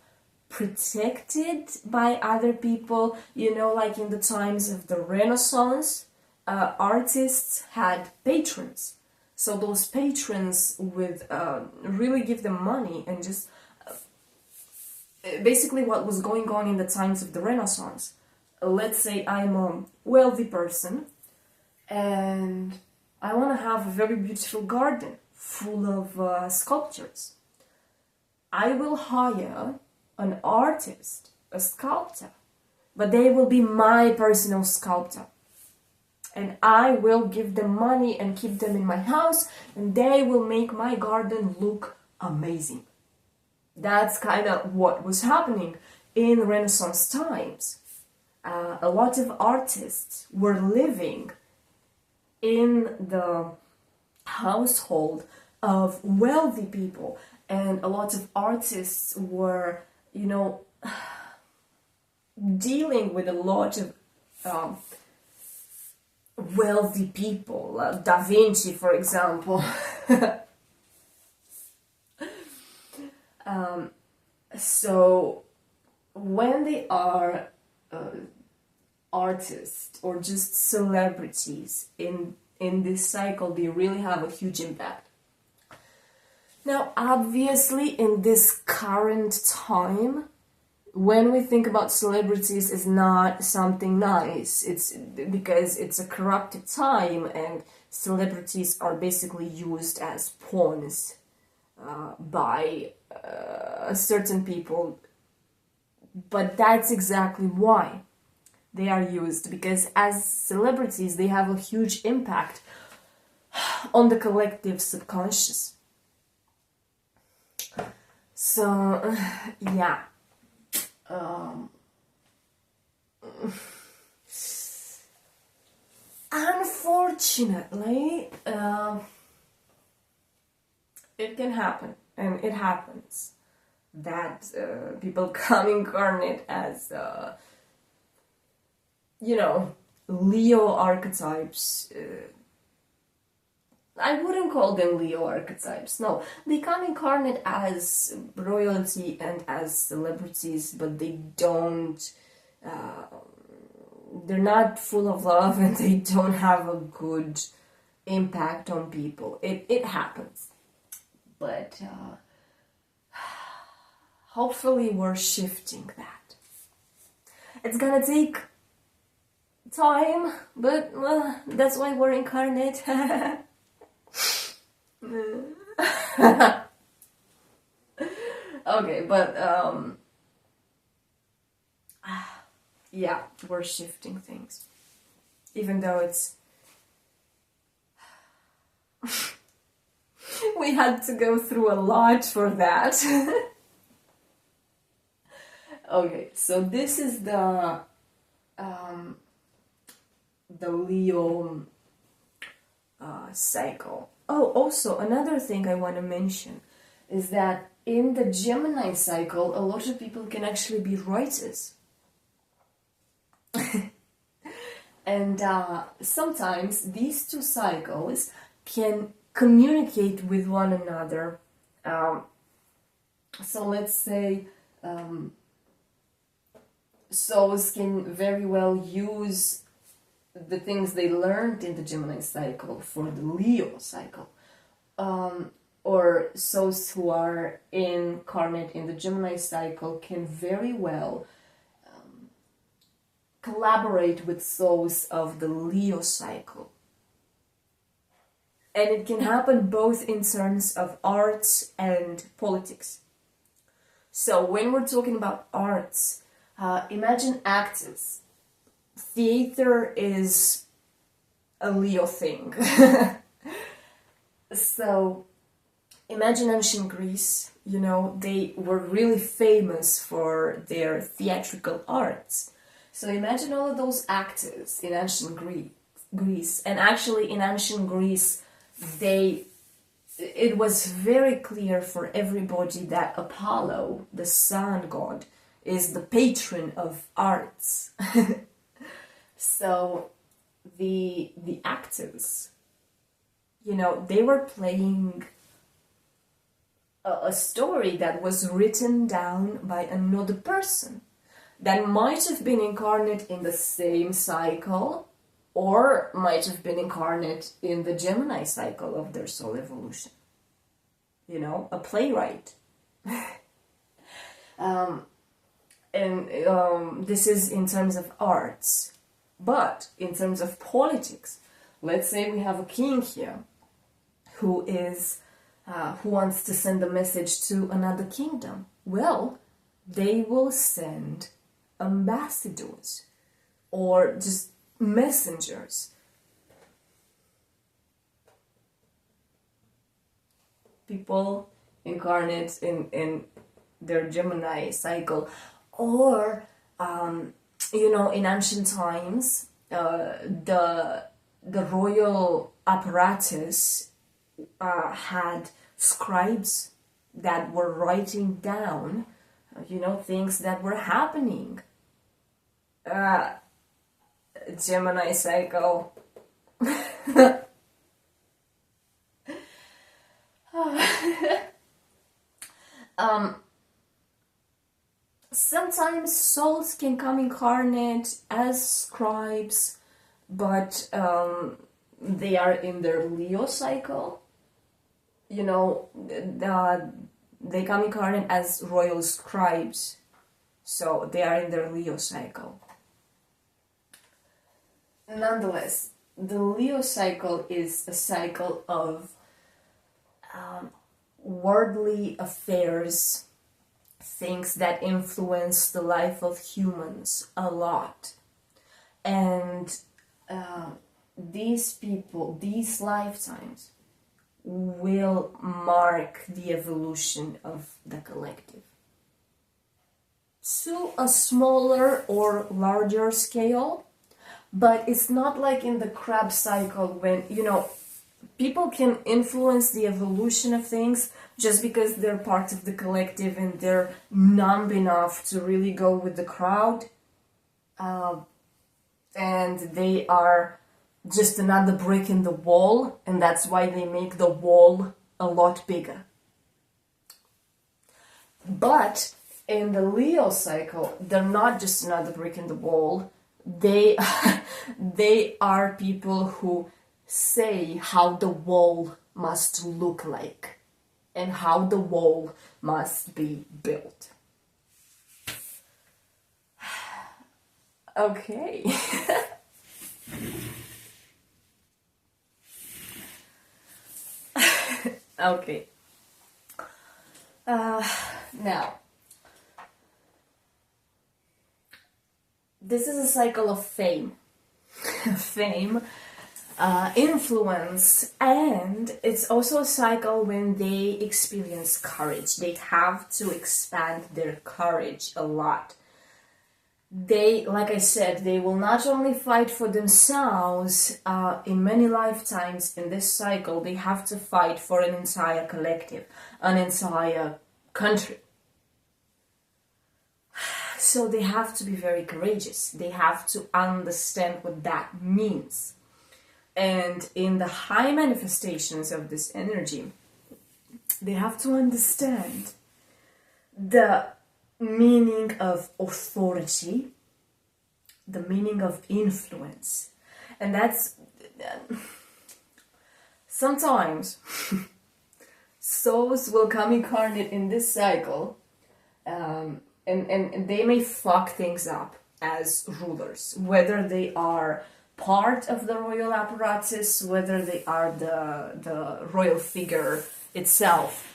protected by other people, like in the times of the Renaissance. Artists had patrons, so those patrons would really give them money, and just basically what was going on in the times of the Renaissance. Let's say I'm a wealthy person and I want to have a very beautiful garden full of sculptures. I will hire an artist, a sculptor, but they will be my personal sculptor. And I will give them money and keep them in my house, and they will make my garden look amazing. That's kind of what was happening in Renaissance times. A lot of artists were living in the household of wealthy people, and a lot of artists were, dealing with a lot of wealthy people, Da Vinci, for example. So when they are artists or just celebrities in this cycle, they really have a huge impact. Now, obviously, in this current time, when we think about celebrities, it's not something nice. It's because it's a corrupted time, and celebrities are basically used as pawns by certain people. But that's exactly why they are used, because as celebrities, they have a huge impact on the collective subconscious. So, yeah. Unfortunately, it can happen, and it happens, that people come incarnate as, Leo archetypes, I wouldn't call them Leo archetypes, no. They come incarnate as royalty and as celebrities, but they don't, they're not full of love and they don't have a good impact on people. It happens. But hopefully we're shifting that. It's gonna take time, but that's why we're incarnate. Okay, but yeah, we're shifting things. Even though it's we had to go through a lot for that. Okay, so this is the Leo cycle. Oh, also another thing I want to mention is that in the Gemini cycle, a lot of people can actually be writers. And sometimes these two cycles can communicate with one another. So let's say souls can very well use the things they learned in the Gemini cycle for the Leo cycle. Or souls who are incarnate in the Gemini cycle can very well collaborate with souls of the Leo cycle. And it can happen both in terms of arts and politics. So when we're talking about arts, imagine actors. Theater is a Leo thing. So imagine ancient Greece, you know, they were really famous for their theatrical arts. So imagine all of those actors in ancient Greece. And actually in ancient Greece, it was very clear for everybody that Apollo, the sun god, is the patron of arts. So the actors, you know, they were playing a story that was written down by another person that might have been incarnate in the same cycle or might have been incarnate in the Gemini cycle of their soul evolution. You know, a playwright. This is in terms of arts. But in terms of politics, let's say we have a king here who wants to send a message to another kingdom. Well, they will send ambassadors or just messengers. People incarnate in their Gemini cycle, or you know, in ancient times, the royal apparatus had scribes that were writing down, you know, things that were happening. Gemini cycle. Sometimes souls can come incarnate as scribes, but they are in their Leo cycle. You know, they come incarnate as royal scribes, so they are in their Leo cycle. Nonetheless, the Leo cycle is a cycle of worldly affairs, things that influence the life of humans a lot. And these people, these lifetimes, will mark the evolution of the collective. To a smaller or larger scale, but it's not like in the crab cycle when, you know, people can influence the evolution of things just because they're part of the collective and they're numb enough to really go with the crowd. and they are just another brick in the wall, and that's why they make the wall a lot bigger. But in the Leo cycle, they're not just another brick in the wall. They are people who say how the wall must look like and how the wall must be built. Okay. Okay. Now, this is a cycle of fame. Fame, influence, and it's also a cycle when they experience courage. They have to expand their courage a lot. They, like I said, they will not only fight for themselves in many lifetimes in this cycle, they have to fight for an entire collective, an entire country. So they have to be very courageous. They have to understand what that means. And in the high manifestations of this energy, they have to understand the meaning of authority, the meaning of influence. And that's sometimes souls will come incarnate in this cycle, and they may fuck things up as rulers, whether they are part of the royal apparatus, whether they are the royal figure itself.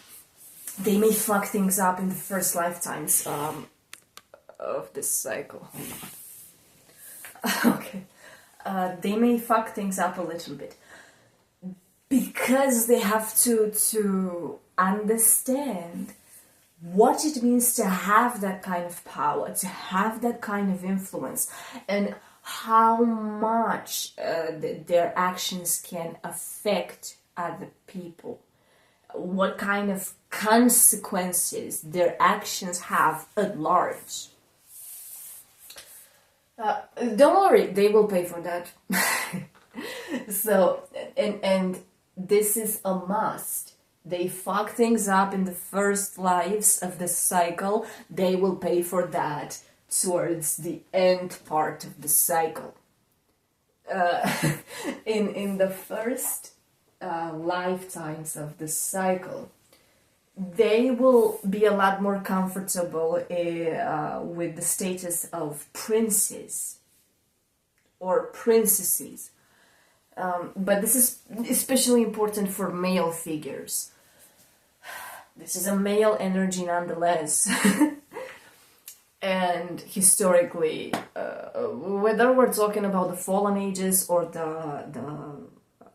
They may fuck things up in the first lifetimes of this cycle. Hold on. Okay. They may fuck things up a little bit because they have to understand what it means to have that kind of power, to have that kind of influence, and how much their actions can affect other people. What kind of consequences their actions have at large. Don't worry, they will pay for that. So, and this is a must. They fuck things up in the first lives of the cycle. They will pay for that towards the end part of the cycle. In the first lifetimes of the cycle, they will be a lot more comfortable with the status of princes or princesses. But this is especially important for male figures. This is a male energy nonetheless. And historically, whether we're talking about the fallen ages or the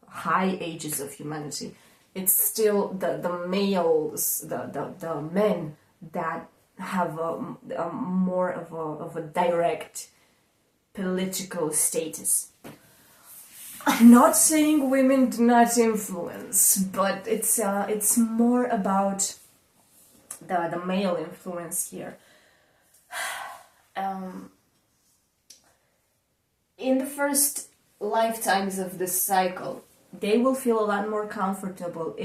high ages of humanity, it's still the males, the men that have a more of a direct political status. I'm not saying women do not influence, but it's more about the male influence here. In the first lifetimes of this cycle, they will feel a lot more comfortable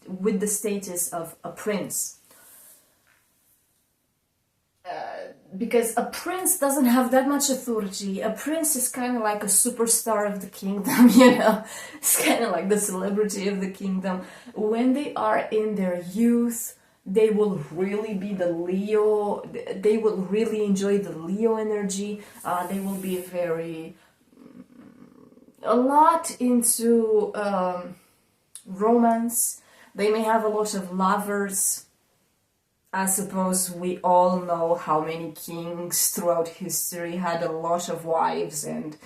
with the status of a prince. Because a prince doesn't have that much authority. A prince is kind of like a superstar of the kingdom, you know. It's kind of like the celebrity of the kingdom. When they are in their youth, they will really be the Leo. They will really enjoy the Leo energy. They will be a lot into romance. They may have a lot of lovers. I suppose we all know how many kings throughout history had a lot of wives and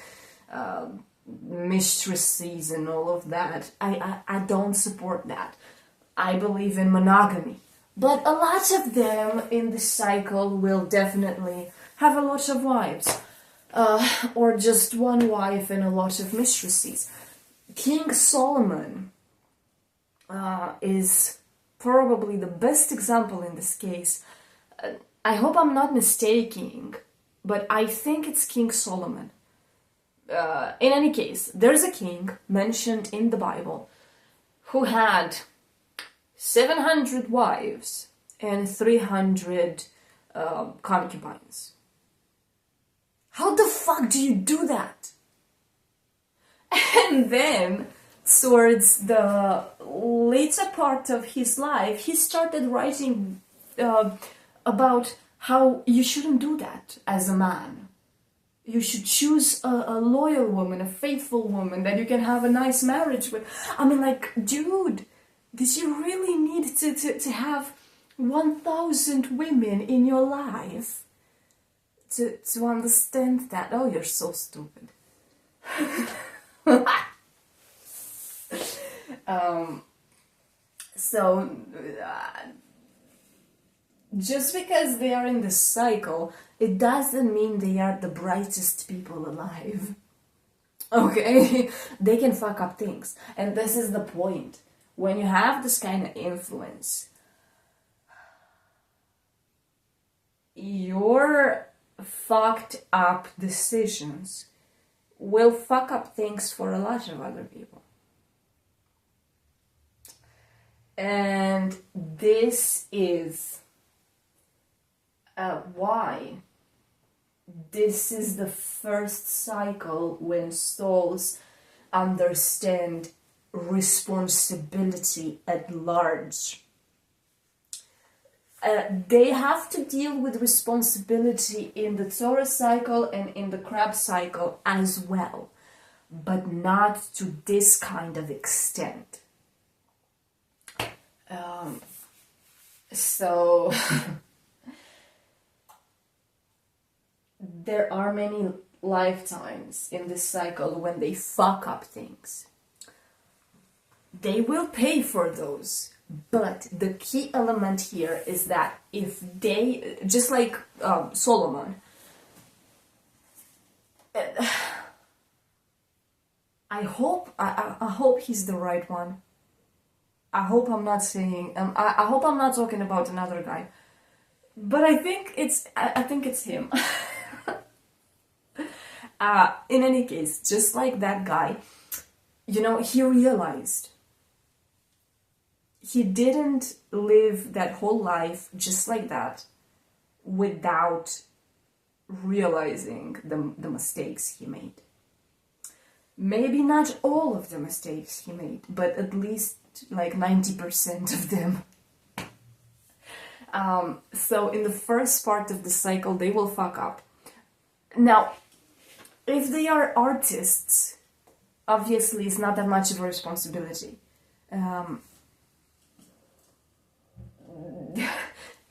mistresses and all of that. I don't support that. I believe in monogamy. But a lot of them in the cycle will definitely have a lot of wives. Or just one wife and a lot of mistresses. King Solomon is probably the best example in this case. I hope I'm not mistaking, but I think it's King Solomon. in any case, there's a king mentioned in the Bible who had 700 wives and 300 concubines. How the fuck do you do that? And then, towards the later part of his life, he started writing about how you shouldn't do that as a man. You should choose a loyal woman, a faithful woman that you can have a nice marriage with. I mean, like, dude, did you really need to have 1,000 women in your life to understand that? Oh, you're so stupid. Just because they are in this cycle, it doesn't mean they are the brightest people alive. Okay? They can fuck up things. And this is the point. When you have this kind of influence, your fucked up decisions will fuck up things for a lot of other people. And this is why this is the first cycle when souls understand responsibility at large. They have to deal with responsibility in the Taurus cycle and in the Crab cycle as well, but not to this kind of extent. So there are many lifetimes in this cycle when they fuck up things. They will pay for those, but the key element here is that if they, just like Solomon, I hope he's the right one. I hope I'm not saying, I hope I'm not talking about another guy, but I think it's him. In any case, just like that guy, you know, he realized he didn't live that whole life just like that without realizing the mistakes he made. Maybe not all of the mistakes he made, but at least like 90% of them. So in the first part of the cycle, they will fuck up. Now, if they are artists, obviously it's not that much of a responsibility.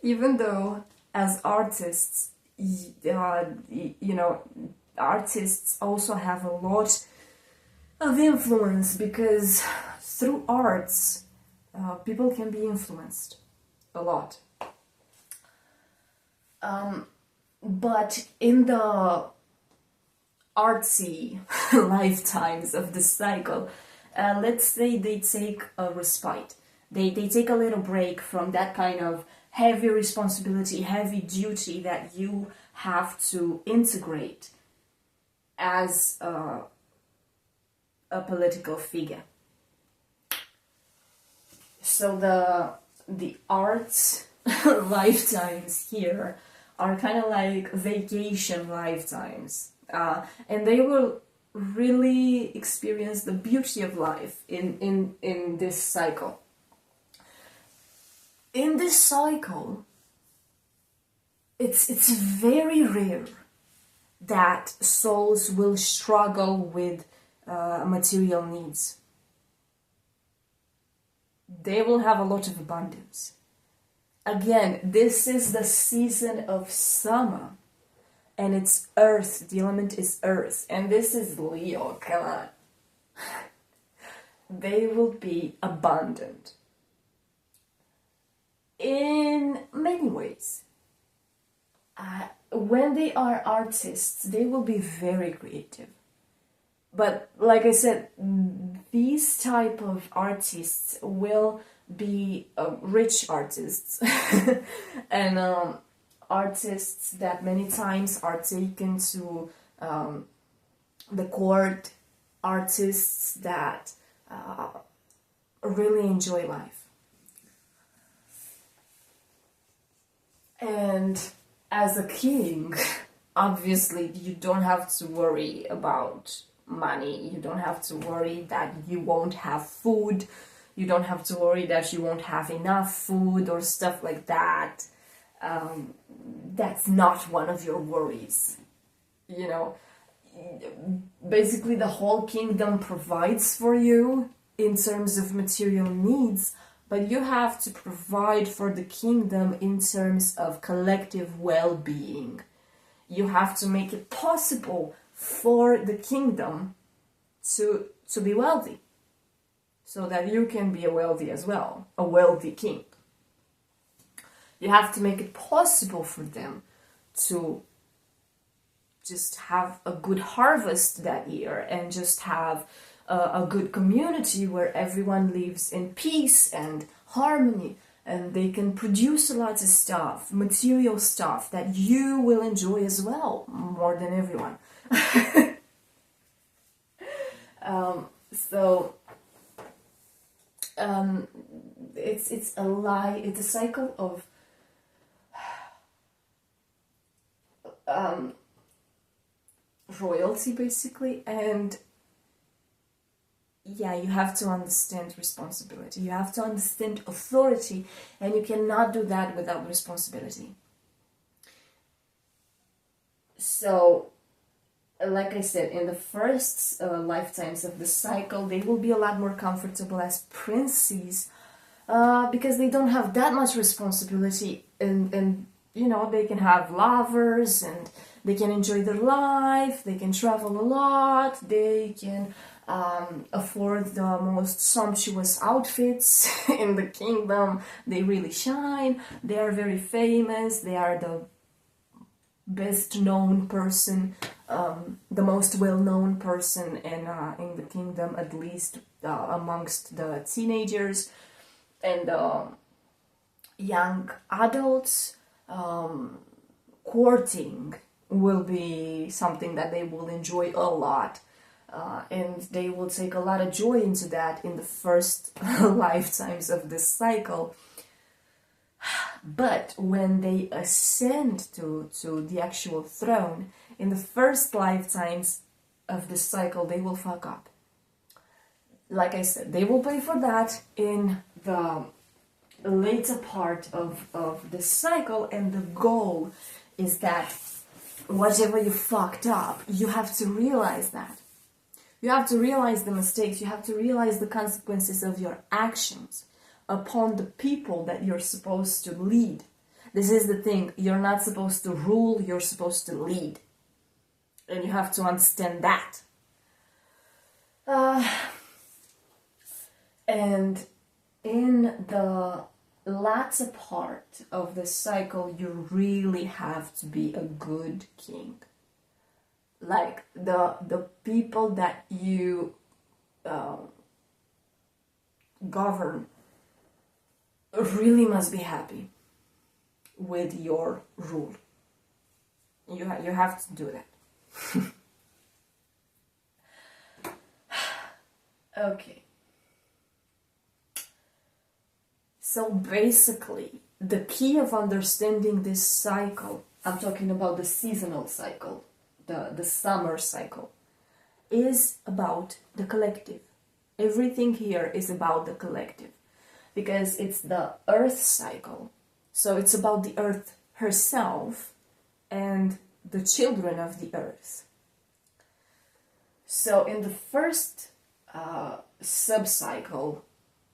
Even though as artists, you know, artists also have a lot of influence, because through arts, people can be influenced a lot. But in the artsy lifetimes of the cycle, let's say they take a respite. They take a little break from that kind of heavy responsibility, heavy duty that you have to integrate as a political figure. So the arts lifetimes here are kind of like vacation lifetimes, and they will really experience the beauty of life in this cycle. In this cycle, it's very rare that souls will struggle with material needs. They will have a lot of abundance. Again, this is the season of summer, and it's earth. The element is earth, and this is Leo. Come on. They will be abundant in many ways. When they are artists, they will be very creative. But like I said, these type of artists will be rich artists and artists that many times are taken to the court artists that really enjoy life. And as a king, obviously you don't have to worry about money. You don't have to worry that you won't have food. You don't have to worry that you won't have enough food or stuff like that. That's not one of your worries. You know, basically the whole kingdom provides for you in terms of material needs, but you have to provide for the kingdom in terms of collective well-being. You have to make it possible for the kingdom to be wealthy, so that you can be a wealthy as well, a wealthy king. You have to make it possible for them to just have a good harvest that year and just have a good community where everyone lives in peace and harmony, and they can produce a lot of stuff, material stuff that you will enjoy as well, more than everyone. It's a lie. It's a cycle of royalty, basically, and yeah, you have to understand responsibility. You have to understand authority, and you cannot do that without responsibility. So, like I said, in the first lifetimes of the cycle, they will be a lot more comfortable as princes, because they don't have that much responsibility, and you know, they can have lovers, and they can enjoy their life, they can travel a lot, they can afford the most sumptuous outfits in the kingdom. They really shine, they are very famous, they are the best known person, the most well-known person in the kingdom, at least amongst the teenagers and young adults. Courting will be something that they will enjoy a lot, and they will take a lot of joy into that in the first lifetimes of this cycle. But when they ascend to the actual throne, in the first lifetimes of this cycle, they will fuck up. Like I said, they will pay for that in the later part of this cycle, and the goal is that whatever you fucked up, you have to realize that. You have to realize the mistakes, you have to realize the consequences of your actions upon the people that you're supposed to lead. This is the thing, you're not supposed to rule, you're supposed to lead. And you have to understand that. And in the latter part of the cycle, you really have to be a good king. Like the people that you govern really must be happy with your rule. You have to do that. Okay. So basically, the key of understanding this cycle, I'm talking about the seasonal cycle, the summer cycle, is about the collective. Everything here is about the collective, because it's the earth cycle. So it's about the earth herself and the children of the earth. So in the first sub-cycle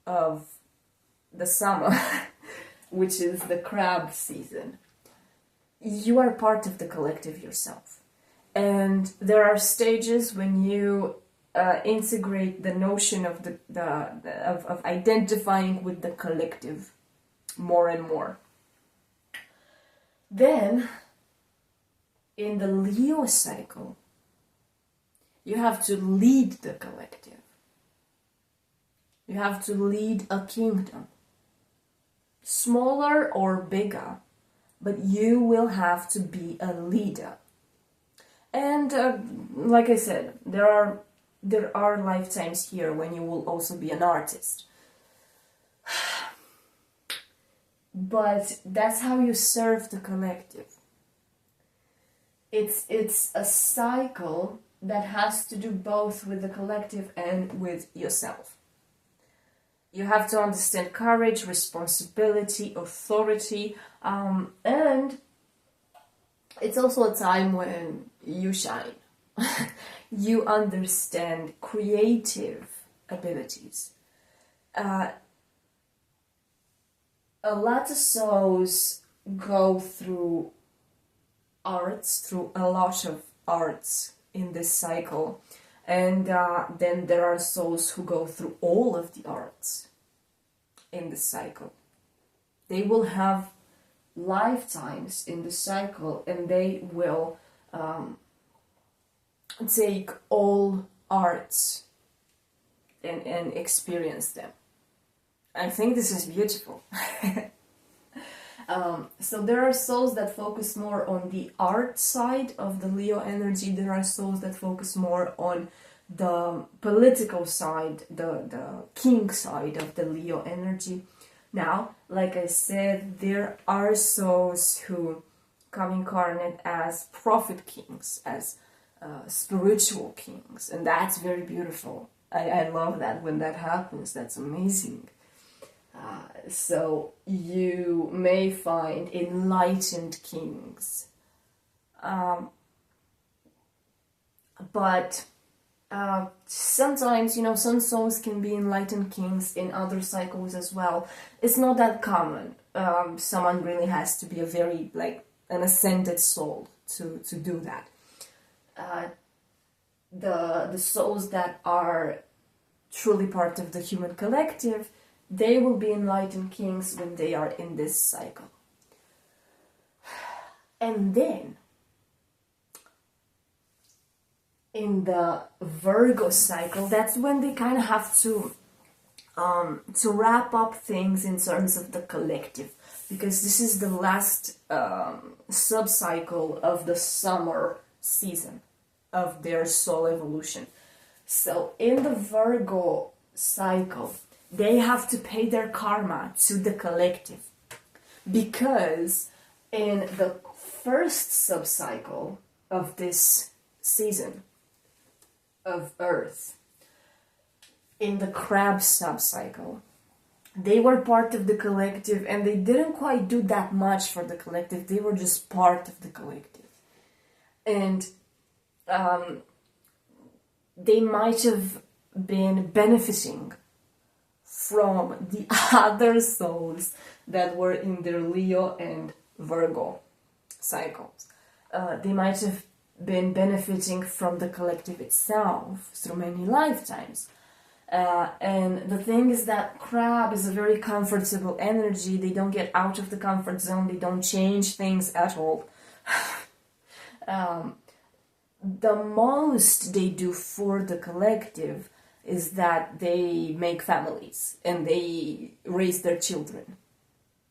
of the summer, which is the crab season, you are part of the collective yourself. And there are stages when you integrate the notion of of identifying with the collective more and more. Then, in the Leo cycle, you have to lead the collective. You have to lead a kingdom, smaller or bigger, but you will have to be a leader. And like I said, there are lifetimes here when you will also be an artist. But that's how you serve the collective. It's a cycle that has to do both with the collective and with yourself. You have to understand courage, responsibility, authority, and it's also a time when you shine. You understand creative abilities. A lot of souls go through a lot of arts in this cycle, and then there are souls who go through all of the arts in this cycle. They will have lifetimes in the cycle, and they will take all arts and experience them. I think this is beautiful. So there are souls that focus more on the art side of the Leo energy. There are souls that focus more on the political side, the king side of the Leo energy. Now, like I said, there are souls who come incarnate as prophet kings, as spiritual kings, and that's very beautiful. I love that when that happens. That's amazing. So you may find enlightened kings, but sometimes, some souls can be enlightened kings in other cycles as well. It's not that common. Someone really has to be a very, an ascended soul to do that. The souls that are truly part of the human collective, they will be enlightened kings when they are in this cycle. And then, in the Virgo cycle, that's when they kind of have to wrap up things in terms of the collective, because this is the last sub-cycle of the summer season of their soul evolution. So in the Virgo cycle, they have to pay their karma to the collective, because in the first sub-cycle of this season of Earth, in the crab sub-cycle, they were part of the collective and they didn't quite do that much for the collective. They were just part of the collective. And they might have been benefiting from the other souls that were in their Leo and Virgo cycles. They might have been benefiting from the collective itself through many lifetimes. And the thing is that crab is a very comfortable energy. They don't get out of the comfort zone. They don't change things at all. The most they do for the collective is that they make families and they raise their children.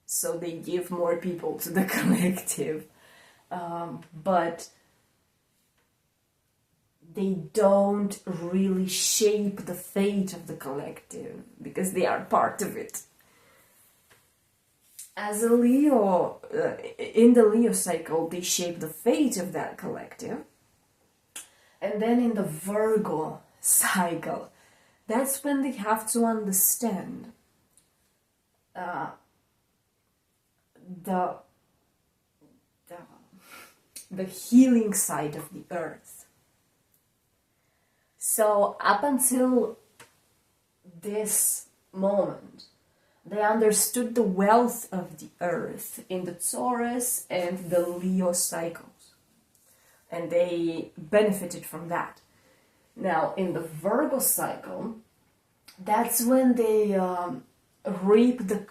So they give more people to the collective. But they don't really shape the fate of the collective because they are part of it. As a Leo, in the Leo cycle, they shape the fate of that collective. And then in the Virgo cycle, that's when they have to understand the healing side of the earth. So up until this moment, they understood the wealth of the earth in the Taurus and the Leo cycles, and they benefited from that. Now, in the Virgo cycle, that's when they reap the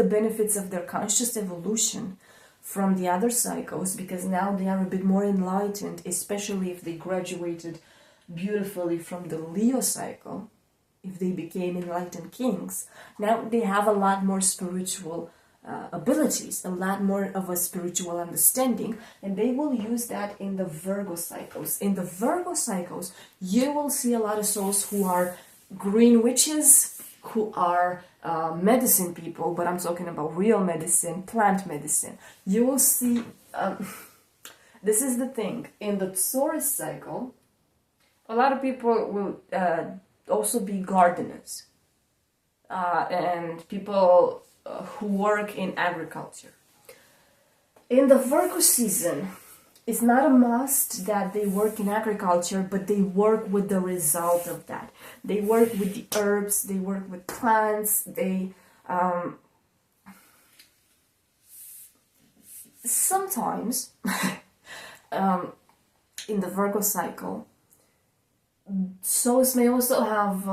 benefits of their conscious evolution from the other cycles, because now they are a bit more enlightened, especially if they graduated beautifully from the Leo cycle, if they became enlightened kings. Now they have a lot more spiritual abilities, a lot more of a spiritual understanding, and they will use that in the Virgo cycles. In the Virgo cycles, you will see a lot of souls who are green witches, who are medicine people, but I'm talking about real medicine, plant medicine. You will see, this is the thing, in the Taurus cycle, a lot of people will also be gardeners and people who work in agriculture. In the Virgo season, it's not a must that they work in agriculture, but they work with the result of that. They work with the herbs, they work with plants, they sometimes in the Virgo cycle, souls may also have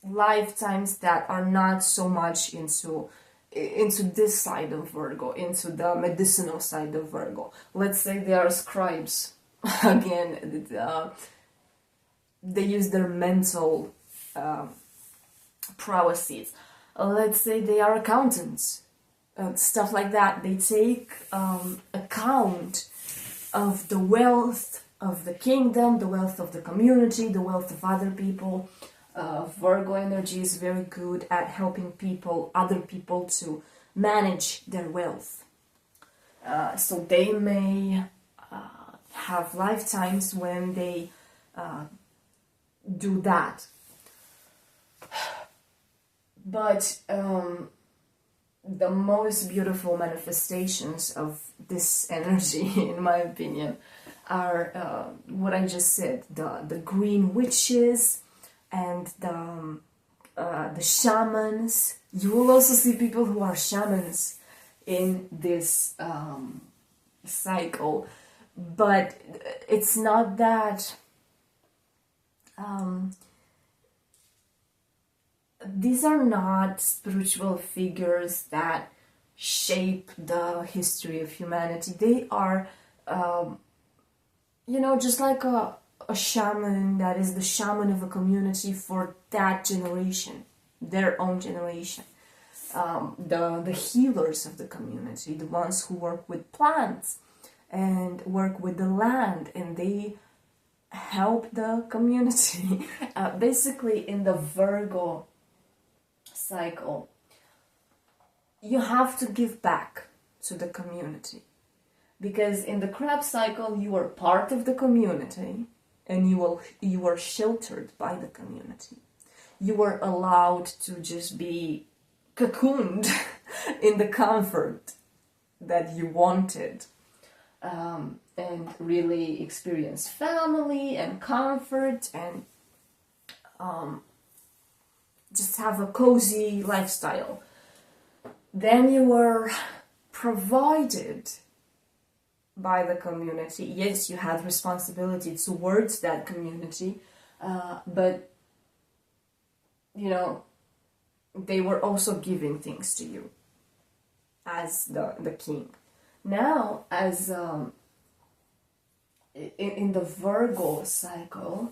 lifetimes that are not so much into this side of Virgo, into the medicinal side of Virgo. Let's say they are scribes. Again, they use their mental prowesses. Let's say they are accountants, stuff like that. They take account of the wealth of the kingdom, the wealth of the community, the wealth of other people. Virgo energy is very good at helping other people to manage their wealth. So they may have lifetimes when they do that. But the most beautiful manifestations of this energy, in my opinion, are what I just said, the green witches, and the shamans. You will also see people who are shamans in this cycle, but it's not that these are not spiritual figures that shape the history of humanity. They are just like a shaman that is the shaman of a community for that generation, their own generation. The healers of the community, the ones who work with plants and work with the land, and they help the community. Basically, in the Virgo cycle, you have to give back to the community. Because in the Crab cycle, you are part of the community, and you are sheltered by the community. You were allowed to just be cocooned in the comfort that you wanted, and really experience family and comfort, and just have a cozy lifestyle. Then you were provided by the community. Yes, you had responsibility towards that community, but they were also giving things to you as the king. Now, as in the Virgo cycle,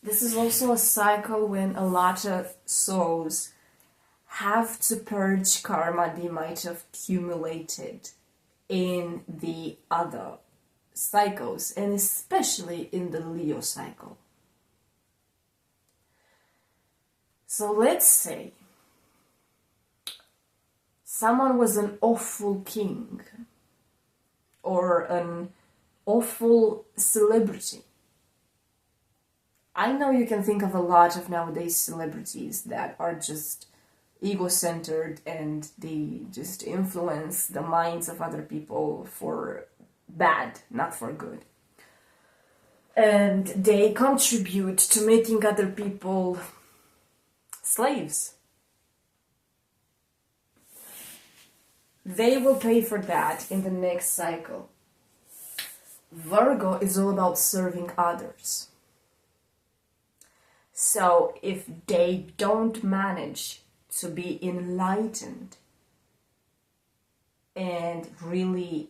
this is also a cycle when a lot of souls have to purge karma they might have accumulated in the other cycles, and especially in the Leo cycle. So let's say someone was an awful king or an awful celebrity. I know you can think of a lot of nowadays celebrities that are just ego-centered, and they just influence the minds of other people for bad, not for good. And they contribute to making other people slaves. They will pay for that in the next cycle. Virgo is all about serving others. So if they don't manage to be enlightened and really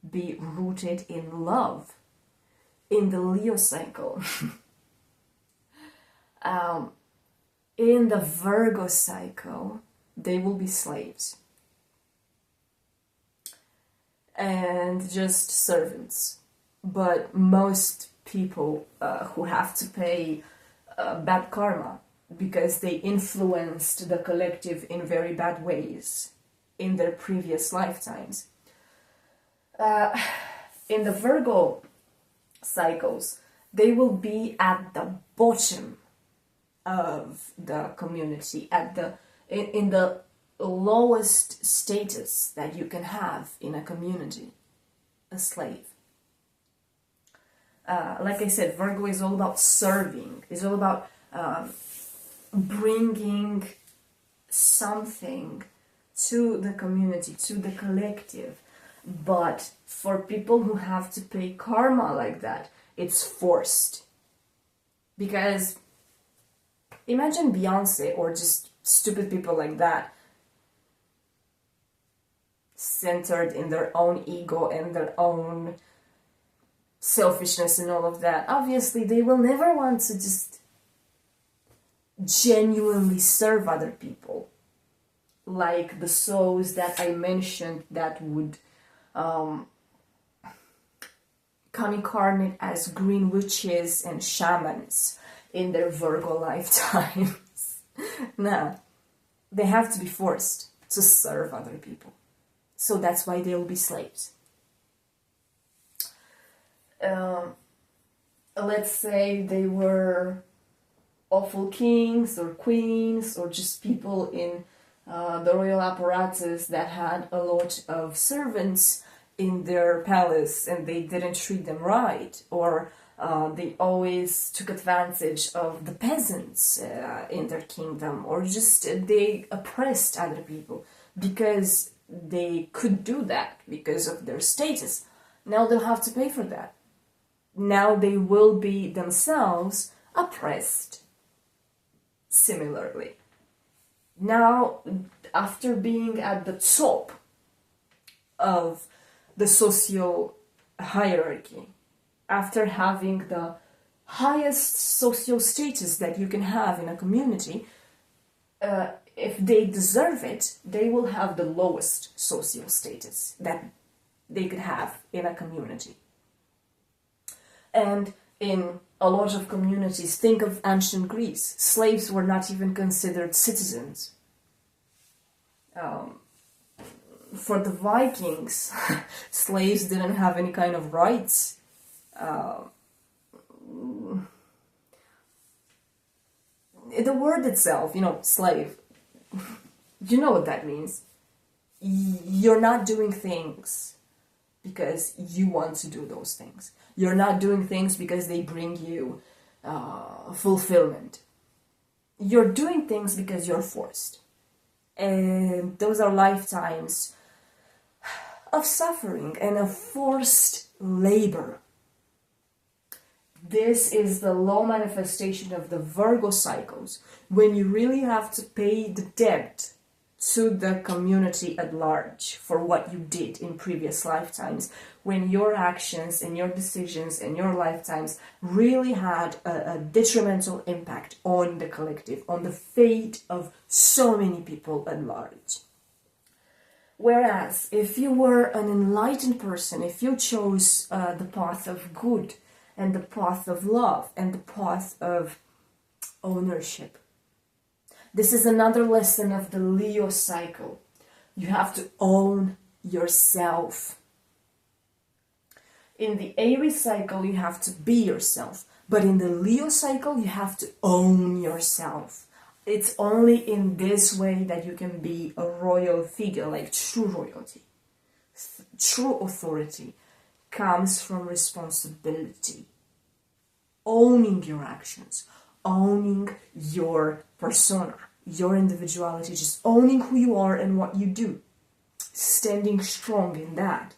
be rooted in love, in the Leo cycle, in the Virgo cycle, they will be slaves and just servants. But most people who have to pay bad karma because they influenced the collective in very bad ways in their previous lifetimes. In the Virgo cycles, they will be at the bottom of the community, in the lowest status that you can have in a community, a slave. Like I said, Virgo is all about serving, is all about bringing something to the community, to the collective. But for people who have to pay karma like that, it's forced. Because imagine Beyonce or just stupid people like that, centered in their own ego and their own selfishness and all of that. Obviously, they will never want to just genuinely serve other people. Like the souls that I mentioned that would come incarnate as green witches and shamans in their Virgo lifetimes. Nah, they have to be forced to serve other people. So that's why they'll be slaves. Let's say they were awful kings or queens or just people in the royal apparatus that had a lot of servants in their palace and they didn't treat them right, or they always took advantage of the peasants in their kingdom, or just they oppressed other people because they could do that because of their status. Now they'll have to pay for that. Now they will be themselves oppressed similarly. Now, after being at the top of the social hierarchy, after having the highest social status that you can have in a community, if they deserve it, they will have the lowest social status that they could have in a community. And in a lot of communities, think of ancient Greece, slaves were not even considered citizens. For the Vikings, slaves didn't have any kind of rights. The word itself, slave, you know what that means. You're not doing things because you want to do those things. You're not doing things because they bring you fulfillment. You're doing things because you're forced. And those are lifetimes of suffering and of forced labor. This is the low manifestation of the Virgo cycles, when you really have to pay the debt to the community at large for what you did in previous lifetimes, when your actions and your decisions and your lifetimes really had a detrimental impact on the collective, on the fate of so many people at large. Whereas if you were an enlightened person, if you chose the path of good and the path of love and the path of ownership, this is another lesson of the Leo cycle. You have to own yourself. In the Aries cycle, you have to be yourself. But in the Leo cycle, you have to own yourself. It's only in this way that you can be a royal figure, like true royalty. True authority comes from responsibility. Owning your actions, owning your persona, your individuality, just owning who you are and what you do. Standing strong in that.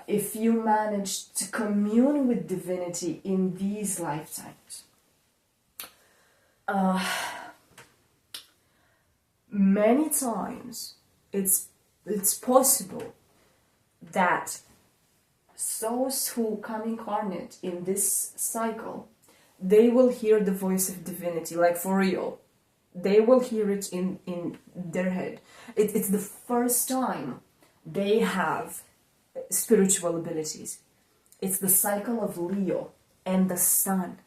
If you manage to commune with divinity in these lifetimes, many times it's possible that souls who come incarnate in this cycle, they will hear the voice of divinity, like for real. They will hear it in their head. It's the first time they have spiritual abilities. It's the cycle of Leo and the sun.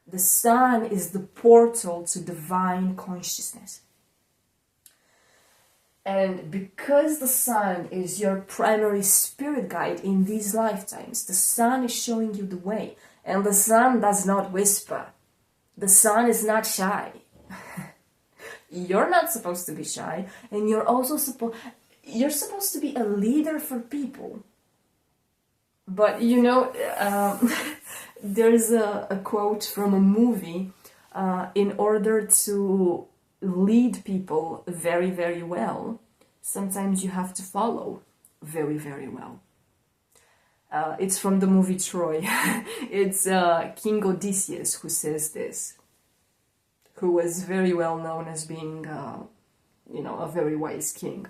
The sun is the portal to divine consciousness. And because the sun is your primary spirit guide in these lifetimes, the sun is showing you the way. And the sun does not whisper. The sun is not shy. You're not supposed to be shy, and you're also supposed to be a leader for people. But you know, there's a quote from a movie, in order to lead people very, very well, sometimes you have to follow very, very well. It's from the movie Troy. It's King Odysseus who says this, who was very well known as being, a very wise king.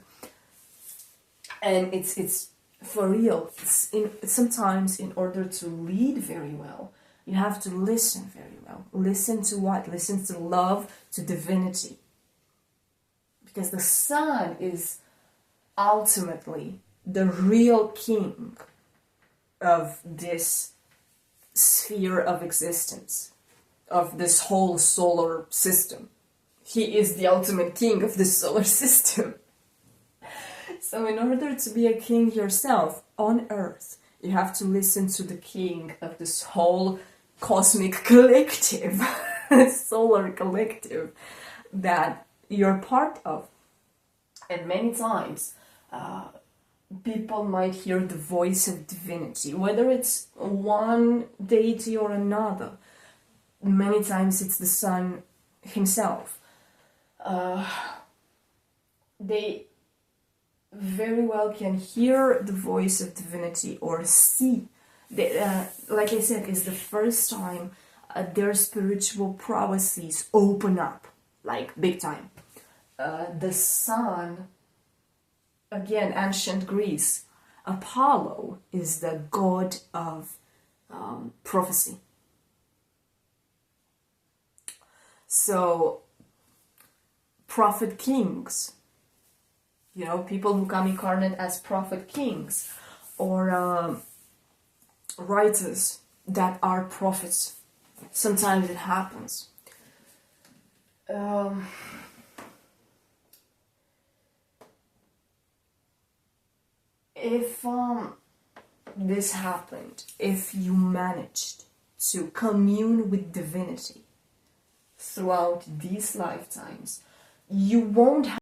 And it's for real. Sometimes in order to lead very well, you have to listen very well. Listen to what? Listen to love, to divinity. Because the sun is ultimately the real king of this sphere of existence, of this whole solar system. He is the ultimate king of the solar system. So in order to be a king yourself on Earth, you have to listen to the king of this whole cosmic collective, solar collective that you're part of. And many times, people might hear the voice of divinity, whether it's one deity or another. Many times it's the sun himself. They very well can hear the voice of divinity or see. Like I said, it's the first time their spiritual prowesses open up, like big time. The sun, again, ancient Greece, Apollo is the god of prophecy. So, prophet kings, people who come incarnate as prophet kings, or writers that are prophets. Sometimes it happens. If this happened, if you managed to commune with divinity throughout these lifetimes, you won't have